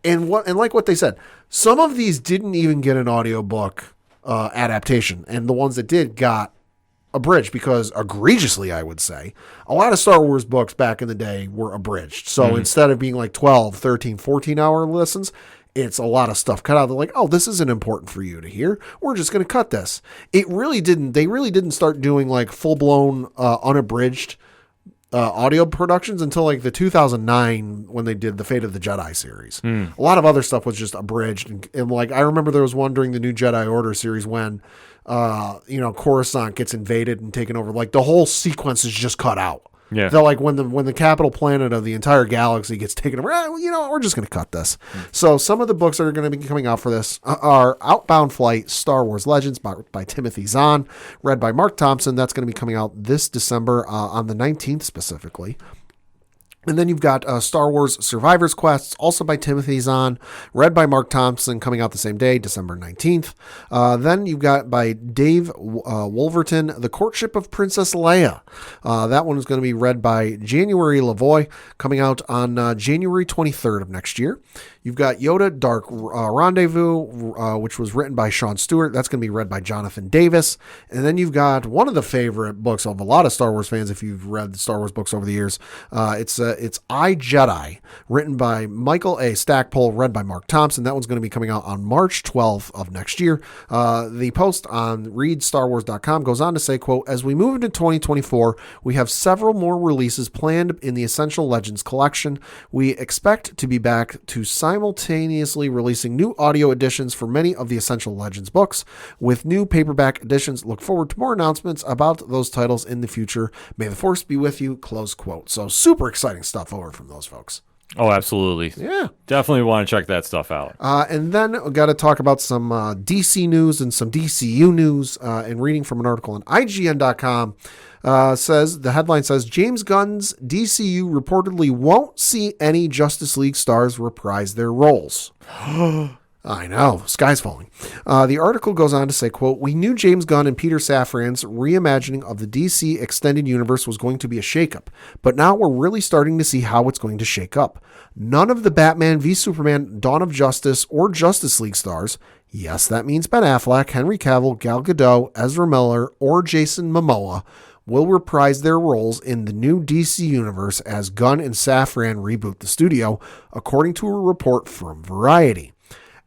Speaker 2: And like what they said, some of these didn't even get an audiobook adaptation. And the ones that did got abridged, because egregiously, I would say, a lot of Star Wars books back in the day were abridged. So instead of being like 12, 13, 14-hour listens, it's a lot of stuff cut out. They're like, oh, this isn't important for you to hear. We're just going to cut this. They really didn't start doing like full-blown unabridged audio productions until like the 2009 when they did the Fate of the Jedi series. A lot of other stuff was just abridged. And like, I remember there was one during the New Jedi Order series when Coruscant gets invaded and taken over. Like the whole sequence is just cut out. Yeah. They're like, when the capital planet of the entire galaxy gets taken over, we're just going to cut this. So some of the books that are going to be coming out for this are Outbound Flight, Star Wars Legends by Timothy Zahn, read by Mark Thompson. That's going to be coming out this December on the 19th specifically. And then you've got Star Wars Survivor's Quests, also by Timothy Zahn, read by Mark Thompson, coming out the same day, December 19th. Then you've got by Dave Wolverton, The Courtship of Princess Leia. That one is going to be read by January Lavoie, coming out on January 23rd of next year. You've got Yoda Dark Rendezvous, which was written by Sean Stewart. That's going to be read by Jonathan Davis. And then you've got one of the favorite books of a lot of Star Wars fans, if you've read the Star Wars books over the years. It's I, Jedi, written by Michael A. Stackpole, read by Mark Thompson. That one's going to be coming out on March 12th of next year. The post on readstarwars.com goes on to say, quote, "As we move into 2024, we have several more releases planned in the Essential Legends collection. We expect to be back to simultaneously releasing new audio editions for many of the Essential Legends books. With new paperback editions, look forward to more announcements about those titles in the future. May the Force be with you," close quote. So super exciting stuff over from those folks.
Speaker 1: Oh, absolutely.
Speaker 2: Yeah. Definitely
Speaker 1: want to check that stuff out.
Speaker 2: And then we got to talk about some DC news and some DCU news. And reading from an article on IGN.com, the headline says, James Gunn's DCU reportedly won't see any Justice League stars reprise their roles. I know, sky's falling. The article goes on to say, quote, "We knew James Gunn and Peter Safran's reimagining of the DC Extended Universe was going to be a shakeup, but now we're really starting to see how it's going to shake up. None of the Batman v Superman, Dawn of Justice, or Justice League stars, yes, that means Ben Affleck, Henry Cavill, Gal Gadot, Ezra Miller, or Jason Momoa, will reprise their roles in the new DC universe as Gunn and Safran reboot the studio, according to a report from Variety.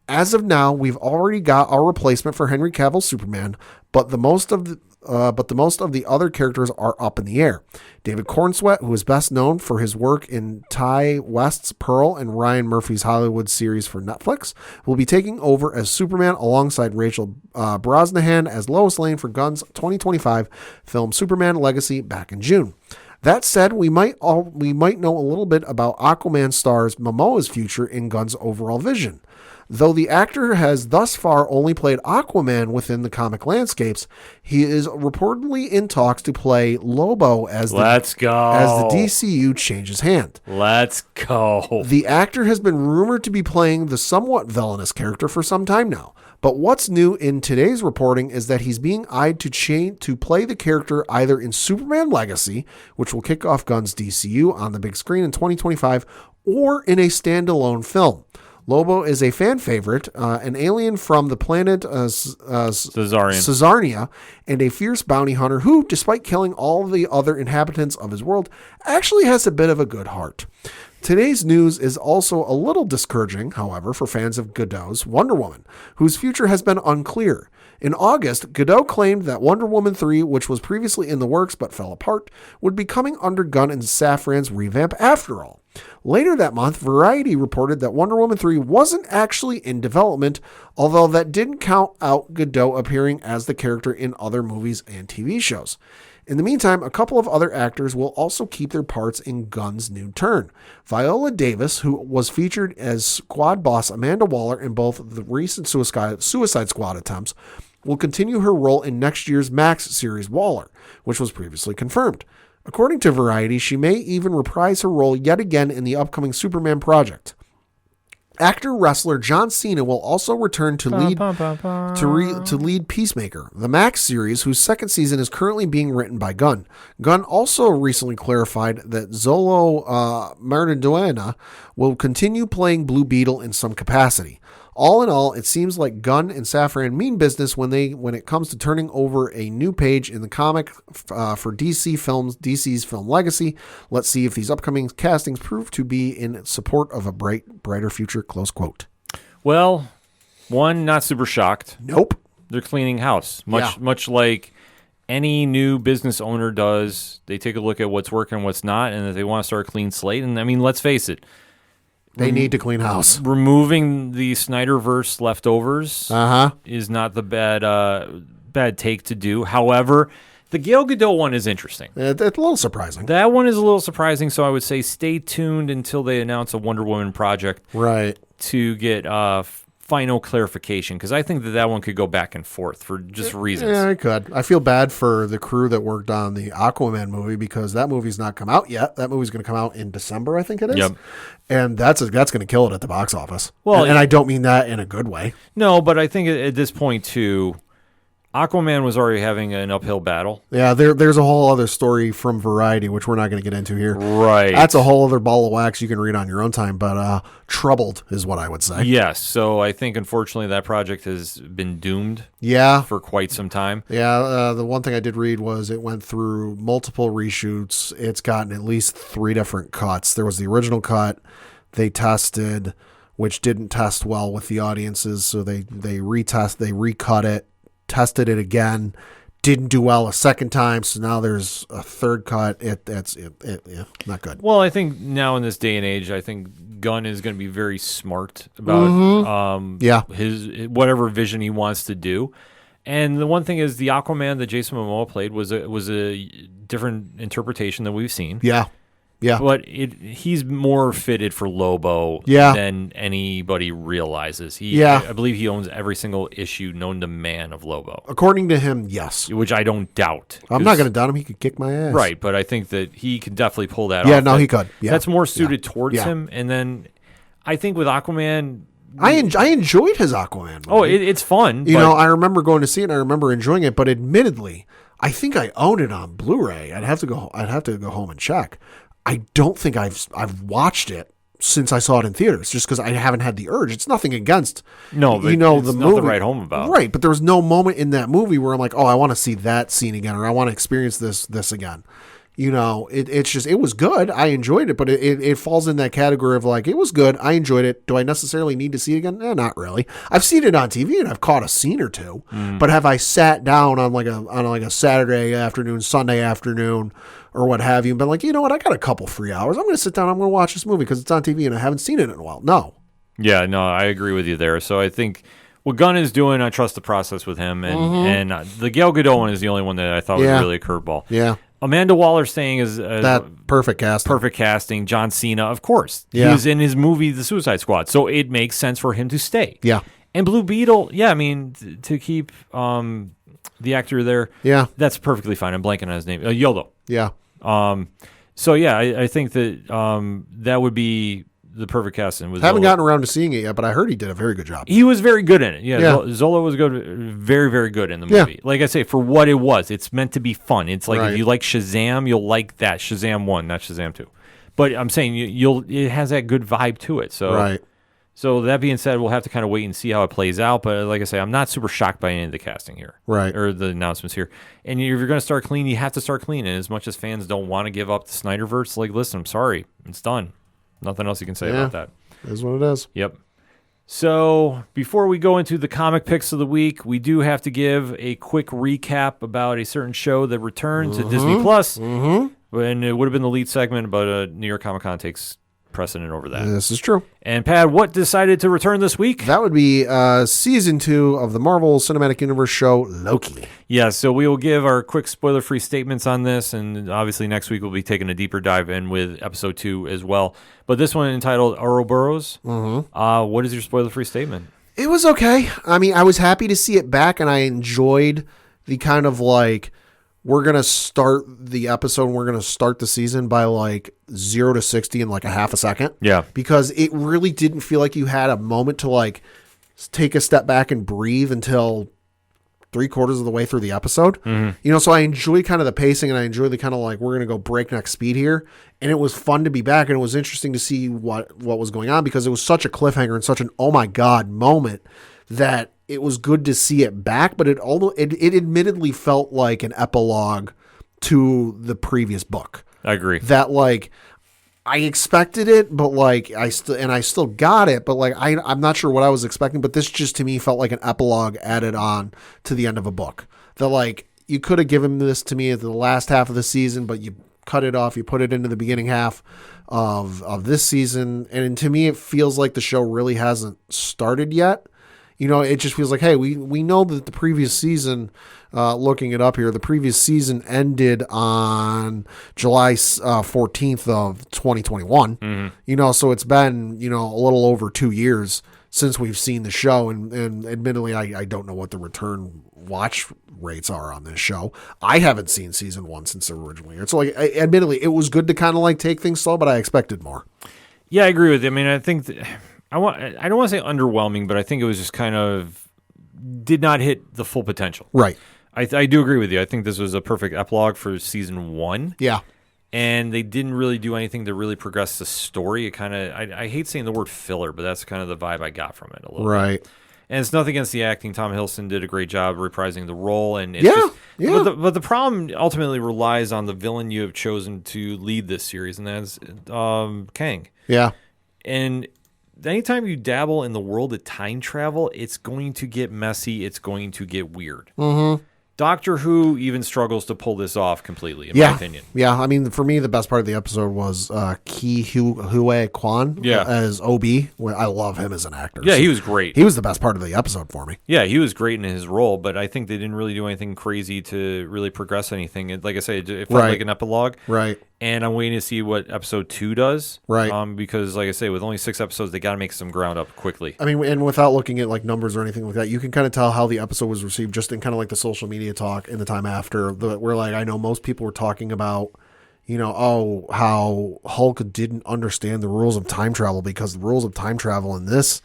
Speaker 2: As of now, we've already got our replacement for Henry Cavill's Superman, but the most of the other characters are up in the air. David Cornsweet, who is best known for his work in Ty West's Pearl and Ryan Murphy's Hollywood series for Netflix, will be taking over as Superman alongside Rachel Brosnahan as Lois Lane for Gunn's 2025 film Superman Legacy back in June. That said, we might know a little bit about Aquaman stars Momoa's future in Gunn's overall vision. Though the actor has thus far only played Aquaman within the comic landscapes, he is reportedly in talks to play Lobo as the DCU changes hand.
Speaker 1: Let's go.
Speaker 2: The actor has been rumored to be playing the somewhat villainous character for some time now, But what's new in today's reporting is that he's being eyed to play the character either in Superman Legacy, which will kick off Gunn's DCU on the big screen in 2025, or in a standalone film. Lobo is a fan favorite, an alien from the planet Caesarnia, and a fierce bounty hunter who, despite killing all the other inhabitants of his world, actually has a bit of a good heart. Today's news is also a little discouraging, however, for fans of Godot's Wonder Woman, whose future has been unclear. In August, Godot claimed that Wonder Woman 3, which was previously in the works but fell apart, would be coming under Gunn and Safran's revamp after all. Later that month, Variety reported that Wonder Woman 3 wasn't actually in development, although that didn't count out Godot appearing as the character in other movies and TV shows. In the meantime, a couple of other actors will also keep their parts in Gunn's new turn. Viola Davis, who was featured as squad boss Amanda Waller in both the recent Suicide Squad attempts, will continue her role in next year's Max series Waller, which was previously confirmed. According to Variety, she may even reprise her role yet again in the upcoming Superman project. Actor-wrestler John Cena will also return to lead Peacemaker, the Max series, whose second season is currently being written by Gunn. Gunn also recently clarified that Zolo Marduena will continue playing Blue Beetle in some capacity. All in all, it seems like Gunn and Safran mean business when it comes to turning over a new page in the comic for DC's film legacy. Let's see if these upcoming castings prove to be in support of a brighter future, close quote.
Speaker 1: Well, one, not super shocked.
Speaker 2: Nope.
Speaker 1: They're cleaning house, much like any new business owner does. They take a look at what's working, what's not, and if they want to start a clean slate. And I mean, let's face it.
Speaker 2: They need to clean house.
Speaker 1: Removing the Snyderverse leftovers is not the bad take to do. However, the Gal Gadot one is interesting.
Speaker 2: It's a little surprising.
Speaker 1: That one is a little surprising, so I would say stay tuned until they announce a Wonder Woman project to get final clarification, because I think that one could go back and forth for just reasons.
Speaker 2: Yeah, it could. I feel bad for the crew that worked on the Aquaman movie, because that movie's not come out yet. That movie's going to come out in December, I think it is.
Speaker 1: Yep.
Speaker 2: And that's going to kill it at the box office.
Speaker 1: Well,
Speaker 2: and I don't mean that in a good way.
Speaker 1: No, but I think at this point, too, Aquaman was already having an uphill battle.
Speaker 2: Yeah, there's a whole other story from Variety, which we're not going to get into here.
Speaker 1: Right.
Speaker 2: That's a whole other ball of wax you can read on your own time, but troubled is what I would say.
Speaker 1: Yes, so I think, unfortunately, that project has been doomed for quite some time.
Speaker 2: Yeah, the one thing I did read was it went through multiple reshoots. It's gotten at least 3 different cuts. There was the original cut they tested, which didn't test well with the audiences, so they recut it. Tested it again, didn't do well a second time, so now there's a third cut. That's not good.
Speaker 1: Well, I think now in this day and age, I think Gunn is going to be very smart about his whatever vision he wants to do. And the one thing is, the Aquaman that Jason Momoa played was a different interpretation than we've seen.
Speaker 2: Yeah.
Speaker 1: But he's more fitted for Lobo than anybody realizes. I believe he owns every single issue known to man of Lobo.
Speaker 2: According to him, yes.
Speaker 1: Which I don't doubt.
Speaker 2: I'm not going to doubt him. He could kick my ass.
Speaker 1: Right, but I think that he could definitely pull that off.
Speaker 2: Yeah, no, he could. Yeah.
Speaker 1: That's more suited towards him. And then I think with Aquaman...
Speaker 2: I enjoyed his Aquaman movie.
Speaker 1: Oh, it's fun.
Speaker 2: You know, I remember going to see it, and I remember enjoying it, but admittedly, I think I own it on Blu-ray. I'd have to go home and check. I don't think I've watched it since I saw it in theaters, just because I haven't had the urge. It's nothing against
Speaker 1: the movie. To write home about.
Speaker 2: Right, but there was no moment in that movie where I'm like, oh, I want to see that scene again, or I want to experience this again. You know, it was good. I enjoyed it, but it falls in that category of like, it was good. I enjoyed it. Do I necessarily need to see it again? Not really. I've seen it on TV and I've caught a scene or two, but have I sat down on like a Saturday afternoon, Sunday afternoon, or what have you, and been like, you know what? I got a couple free hours. I'm going to sit down. I'm going to watch this movie because it's on TV and I haven't seen it in a while. No.
Speaker 1: Yeah, no, I agree with you there. So I think what Gunn is doing, I trust the process with him, and the Gal Gadot one is the only one that I thought was really a curveball.
Speaker 2: Yeah.
Speaker 1: Amanda Waller staying is
Speaker 2: that perfect casting.
Speaker 1: Perfect casting. John Cena, of course. Yeah. He was in his movie, The Suicide Squad, so it makes sense for him to stay.
Speaker 2: Yeah.
Speaker 1: And Blue Beetle, I mean, to keep the actor there, that's perfectly fine. I'm blanking on his name. Yolo.
Speaker 2: Yeah.
Speaker 1: So, I think that that would be the perfect casting. Was
Speaker 2: Haven't
Speaker 1: Zola.
Speaker 2: gotten around to seeing it yet, but I heard he did a very good job.
Speaker 1: He was very good in it. Yeah,
Speaker 2: Yeah.
Speaker 1: Zola was good, very, very good in the
Speaker 2: Yeah.
Speaker 1: movie. Like I say, for what it was, it's meant to be fun. It's like
Speaker 2: Right.
Speaker 1: if you like Shazam, you'll like that. Shazam 1, not Shazam 2. But I'm saying it has that good vibe to it. So
Speaker 2: Right.
Speaker 1: So that being said, we'll have to kind of wait and see how it plays out. But like I say, I'm not super shocked by any of the casting here,
Speaker 2: Right.
Speaker 1: or the announcements here. And if you're going to start clean, you have to start clean. And as much as fans don't want to give up the Snyderverse, like, listen, I'm sorry, it's done. Nothing else you can say about that.
Speaker 2: It is what it is.
Speaker 1: Yep. So before we go into the comic picks of the week, we do have to give a quick recap about a certain show that returned to Disney Plus. And it would have been the lead segment, but New York Comic Con takes precedent over that.
Speaker 2: This is true.
Speaker 1: And Pat, what decided to return this week?
Speaker 2: That would be season 2 of the Marvel Cinematic Universe show Loki.
Speaker 1: Yeah, so we will give our quick spoiler-free statements on this, and obviously next week we'll be taking a deeper dive in with episode 2 as well. But this one entitled Ouroboros. What is your spoiler-free statement?
Speaker 2: It was okay. I mean, I was happy to see it back, and I enjoyed the kind of like, we're going to start the episode and we're going to start the season by like 0 to 60 in like a half a second.
Speaker 1: Yeah.
Speaker 2: Because it really didn't feel like you had a moment to like take a step back and breathe until 3/4 of the way through the episode. You know, so I enjoyed kind of the pacing, and I enjoyed the kind of like, we're going to go breakneck speed here. And it was fun to be back, and it was interesting to see what was going on, because it was such a cliffhanger and such an, oh my God moment, that it was good to see it back, but it admittedly felt like an epilogue to the previous book.
Speaker 1: I agree.
Speaker 2: That like, I expected it, but like I still got it, but like I'm not sure what I was expecting, but this just to me felt like an epilogue added on to the end of a book. That like, you could have given this to me at the last half of the season, but you cut it off, you put it into the beginning half of this season, and to me it feels like the show really hasn't started yet. You know, it just feels like, hey, we know that the previous season, looking it up here, the previous season ended on July 14th of 2021. You know, so it's been, you know, a little over 2 years since we've seen the show. And admittedly, I don't know what the return watch rates are on this show. I haven't seen season 1 since it originally aired. So, like, admittedly, it was good to kind of like take things slow, but I expected more.
Speaker 1: Yeah, I agree with you. I mean, I think I don't want to say underwhelming, but I think it was just kind of did not hit the full potential.
Speaker 2: Right.
Speaker 1: I do agree with you. I think this was a perfect epilogue for season 1.
Speaker 2: Yeah.
Speaker 1: And they didn't really do anything to really progress the story. It kind of, I hate saying the word filler, but that's kind of the vibe I got from it a little bit. And it's nothing against the acting. Tom Hiddleston did a great job reprising the role. And it's But the problem ultimately relies on the villain you have chosen to lead this series, and that's Kang.
Speaker 2: Yeah.
Speaker 1: And anytime you dabble in the world of time travel, it's going to get messy. It's going to get weird. Doctor Who even struggles to pull this off completely, in my opinion.
Speaker 2: Yeah, I mean, for me, the best part of the episode was Ki Hue Kwan as OB. I love him as an actor.
Speaker 1: Yeah, he was great.
Speaker 2: He was the best part of the episode for me.
Speaker 1: Yeah, he was great in his role, but I think they didn't really do anything crazy to really progress anything. Like I said, it felt like an epilogue.
Speaker 2: Right.
Speaker 1: And I'm waiting to see what episode 2 does.
Speaker 2: Right.
Speaker 1: Because, like I say, with only 6 episodes, they got to make some ground up quickly.
Speaker 2: I mean, and without looking at like numbers or anything like that, you can kind of tell how the episode was received just in kind of like the social media talk in the time after. Where like, I know most people were talking about, you know, how Hulk didn't understand the rules of time travel, because the rules of time travel in this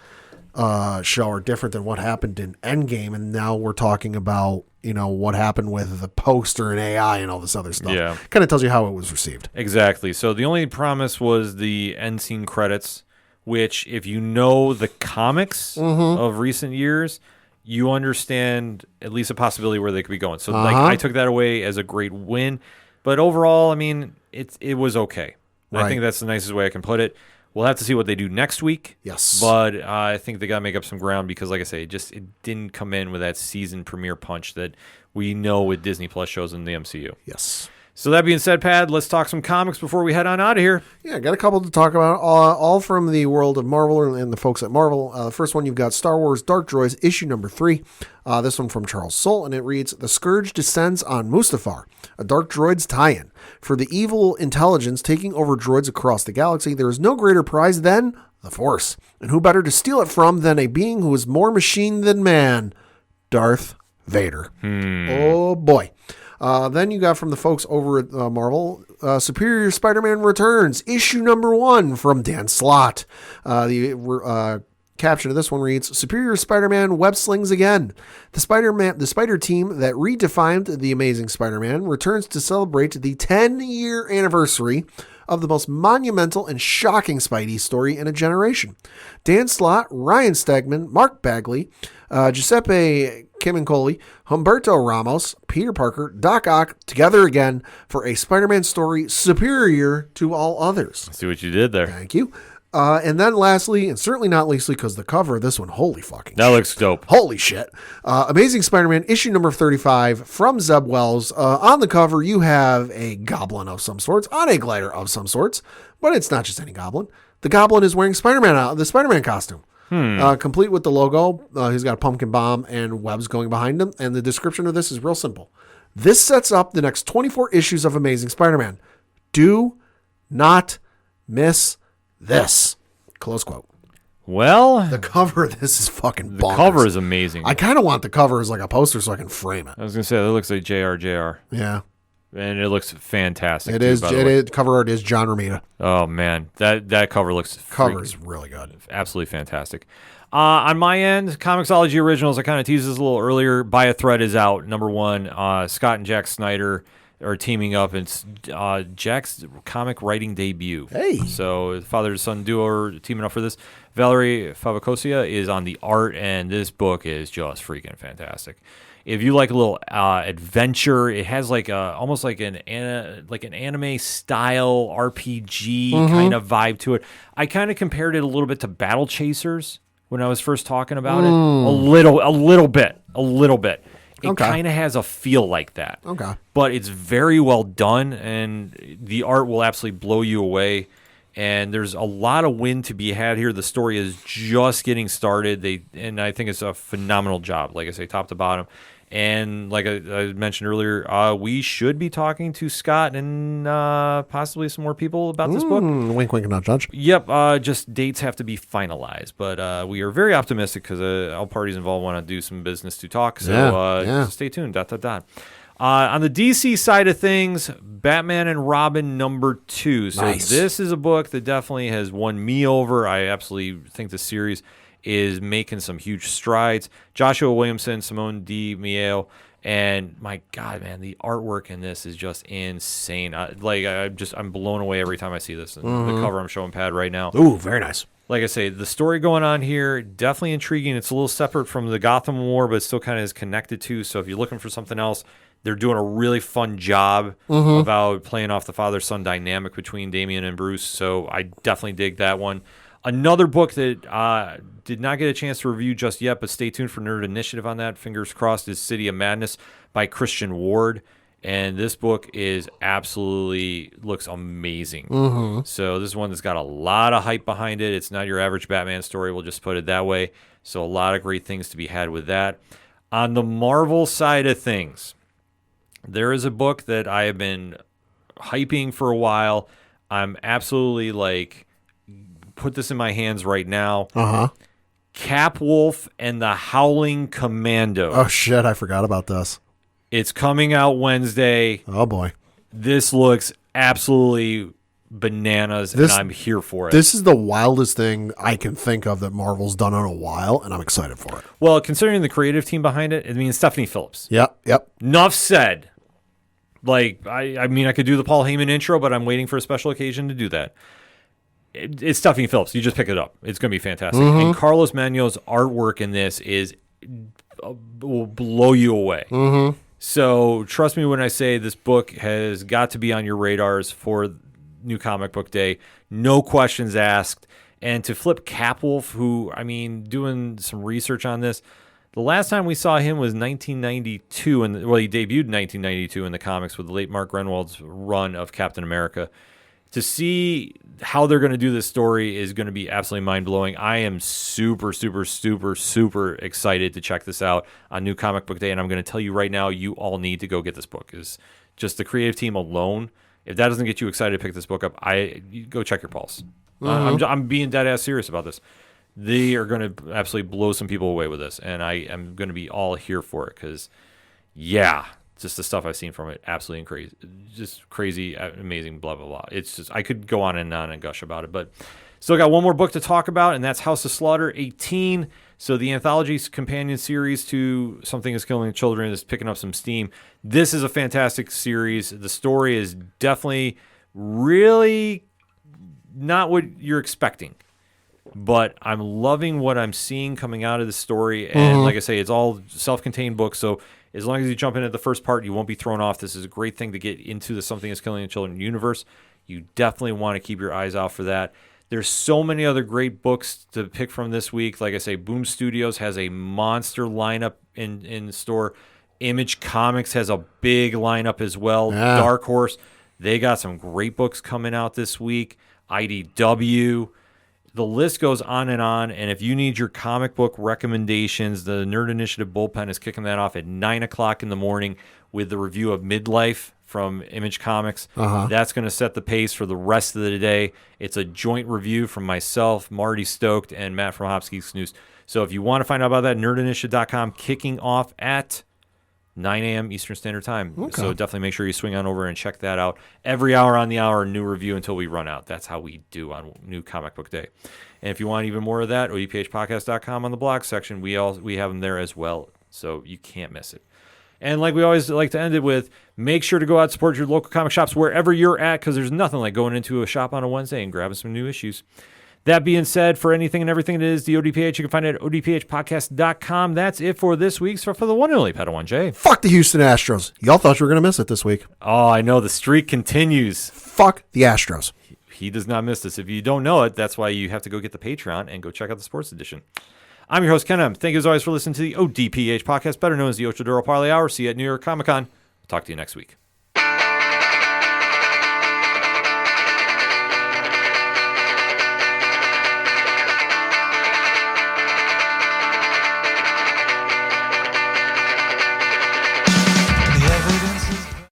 Speaker 2: show are different than what happened in Endgame. And now we're talking about, you know, what happened with the poster and AI and all this other stuff.
Speaker 1: Yeah.
Speaker 2: Kind of tells you how it was received.
Speaker 1: Exactly. So the only promise was the end scene credits, which if you know the comics of recent years, you understand at least a possibility where they could be going. So like, I took that away as a great win. But overall, I mean, it was okay. I think that's the nicest way I can put it. We'll have to see what they do next week.
Speaker 2: Yes.
Speaker 1: But I think they got to make up some ground because, like I say, it didn't come in with that season premiere punch that we know with Disney Plus shows in the MCU.
Speaker 2: Yes.
Speaker 1: So that being said, Pat, let's talk some comics before we head on out of here.
Speaker 2: Yeah, got a couple to talk about, all from the world of Marvel and the folks at Marvel. The first one, you've got Star Wars Dark Droids, issue number 3. This one from Charles Soule, and it reads, The Scourge descends on Mustafar, a Dark Droids tie-in. For the evil intelligence taking over droids across the galaxy, there is no greater prize than the Force. And who better to steal it from than a being who is more machine than man, Darth Vader. Oh, boy. Then you got from the folks over at Marvel, Superior Spider-Man Returns, issue number 1 from Dan Slott. The caption of this one reads, Superior Spider-Man web slings again. The Spider team that redefined The Amazing Spider-Man returns to celebrate the 10-year anniversary of the most monumental and shocking Spidey story in a generation. Dan Slott, Ryan Stegman, Mark Bagley, Giuseppe Camuncoli, Humberto Ramos, Peter Parker, Doc Ock, together again for a Spider-Man story superior to all others.
Speaker 1: See what you did there.
Speaker 2: Thank you. And then lastly, and certainly not leastly, because the cover of this one, holy fucking
Speaker 1: That
Speaker 2: shit.
Speaker 1: looks dope.
Speaker 2: Holy shit. Amazing Spider-Man, issue number 35 from Zeb Wells. On the cover, you have a goblin of some sorts on a glider of some sorts, but it's not just any goblin. The goblin is wearing the Spider-Man costume. Complete with the logo. He's got a pumpkin bomb and webs going behind him. And the description of this is real simple. This sets up the next 24 issues of Amazing Spider-Man. Do not miss this. Close quote.
Speaker 1: Well,
Speaker 2: The cover of this is fucking bonkers.
Speaker 1: the cover is amazing.
Speaker 2: I kind of want the cover as like a poster so I can frame it.
Speaker 1: I was going to say, that looks like JR.
Speaker 2: Yeah.
Speaker 1: And it looks fantastic.
Speaker 2: It
Speaker 1: too,
Speaker 2: is.
Speaker 1: by the way.
Speaker 2: Cover art is John Romita.
Speaker 1: Oh, man. That cover looks
Speaker 2: Cover is really good.
Speaker 1: absolutely fantastic. On my end, Comixology Originals, I kind of teased this a little earlier. Buy a Thread is out, number 1. Scott and Jack Snyder are teaming up. It's Jack's comic writing debut.
Speaker 2: Hey.
Speaker 1: So father and son duo are teaming up for this. Valerie Favacosia is on the art, and this book is just freaking fantastic. If you like a little adventure, it has like almost like an anime style RPG kind of vibe to it. I kind of compared it a little bit to Battle Chasers when I was first talking about it. A little bit. It
Speaker 2: Okay.
Speaker 1: kind of has a feel like that.
Speaker 2: Okay.
Speaker 1: But it's very well done, and the art will absolutely blow you away. And there's a lot of win to be had here. The story is just getting started. And I think it's a phenomenal job, like I say, top to bottom. And like I mentioned earlier, we should be talking to Scott and possibly some more people about this book.
Speaker 2: Wink, wink, not judge.
Speaker 1: Yep, just dates have to be finalized. But we are very optimistic because all parties involved want to do some business to talk. So
Speaker 2: Yeah.
Speaker 1: stay tuned. On the DC side of things, Batman and Robin number 2. So
Speaker 2: Nice.
Speaker 1: this is a book that definitely has won me over. I absolutely think the series is making some huge strides. Joshua Williamson, Simone Di Mieo, and my God, man, the artwork in this is just insane. I'm blown away every time I see this. And the cover I'm showing Pat right now.
Speaker 2: Ooh, very nice.
Speaker 1: Like I say, the story going on here, definitely intriguing. It's a little separate from the Gotham War, but it still kind of is connected to. So if you're looking for something else, they're doing a really fun job about playing off the father-son dynamic between Damian and Bruce. So I definitely dig that one. Another book that did not get a chance to review just yet, but stay tuned for Nerd Initiative on that. Fingers crossed, is City of Madness by Christian Ward. And this book is absolutely looks amazing. So this is one that's got a lot of hype behind it. It's not your average Batman story, we'll just put it that way. So a lot of great things to be had with that. On the Marvel side of things, there is a book that I have been hyping for a while. I'm absolutely put this in my hands right now. Cap Wolf and the Howling Commando.
Speaker 2: Oh, shit. I forgot about this.
Speaker 1: It's coming out Wednesday.
Speaker 2: Oh, boy.
Speaker 1: This looks absolutely bananas, and I'm here for it.
Speaker 2: This is the wildest thing I can think of that Marvel's done in a while, and I'm excited for it.
Speaker 1: Well, considering the creative team behind it, I mean, Stephanie Phillips.
Speaker 2: Yep.
Speaker 1: Enough said. I mean, I could do the Paul Heyman intro, but I'm waiting for a special occasion to do that. It's Stephanie Phillips. You just pick it up. It's going to be fantastic. And Carlos Maño's artwork in this will blow you away. So trust me when I say this book has got to be on your radars for New Comic Book Day. No questions asked. And to flip Cap Wolf, who, I mean, doing some research on this, the last time we saw him was 1992. He debuted in 1992 in the comics with the late Mark Renwald's run of Captain America. To see how they're going to do this story is going to be absolutely mind-blowing. I am super, super, super, super excited to check this out on New Comic Book Day, and I'm going to tell you right now, you all need to go get this book. Is just the creative team alone. If that doesn't get you excited to pick this book up, you go check your pulse. I'm being dead-ass serious about this. They are going to absolutely blow some people away with this, and I am going to be all here for it because, yeah, just the stuff I've seen from it, absolutely crazy, just crazy, amazing, blah, blah, blah. It's just, I could go on and gush about it, but still got one more book to talk about, and that's House of Slaughter 18. So the anthology companion series to Something is Killing Children is picking up some steam. This is a fantastic series. The story is definitely really not what you're expecting, but I'm loving what I'm seeing coming out of the story. And like I say, it's all self-contained books, so as long as you jump in at the first part, you won't be thrown off. This is a great thing to get into the Something is Killing Children universe. You definitely want to keep your eyes out for that. There's so many other great books to pick from this week. Like I say, Boom Studios has a monster lineup in store. Image Comics has a big lineup as well.
Speaker 2: Yeah.
Speaker 1: Dark Horse, they got some great books coming out this week. IDW. The list goes on, and if you need your comic book recommendations, the Nerd Initiative Bullpen is kicking that off at 9 o'clock in the morning with the review of Midlife from Image Comics. That's going to set the pace for the rest of the day. It's a joint review from myself, Marty Stoked, and Matt from Hopsgeeks News. So if you want to find out about that, nerdinitiative.com, kicking off at 9 a.m. Eastern Standard Time.
Speaker 2: Okay.
Speaker 1: So definitely make sure you swing on over and check that out. Every hour on the hour, new review until we run out. That's how we do on New Comic Book Day. And if you want even more of that, odphpodcast.com on the blog section, we have them there as well. So you can't miss it. And like we always like to end it with, make sure to go out and support your local comic shops wherever you're at, because there's nothing like going into a shop on a Wednesday and grabbing some new issues. That being said, for anything and everything that is the ODPH, you can find it at odphpodcast.com. That's it for this week. So for the one and only Padawan J.
Speaker 2: Fuck the Houston Astros. Y'all thought you were going to miss it this week.
Speaker 1: Oh, I know. The streak continues.
Speaker 2: Fuck the Astros.
Speaker 1: He does not miss this. If you don't know it, that's why you have to go get the Patreon and go check out the sports edition. I'm your host, Ken M. Thank you as always for listening to the ODPH podcast, better known as the Ocho Duro Parlay Hour. See you at New York Comic Con. Talk to you next week.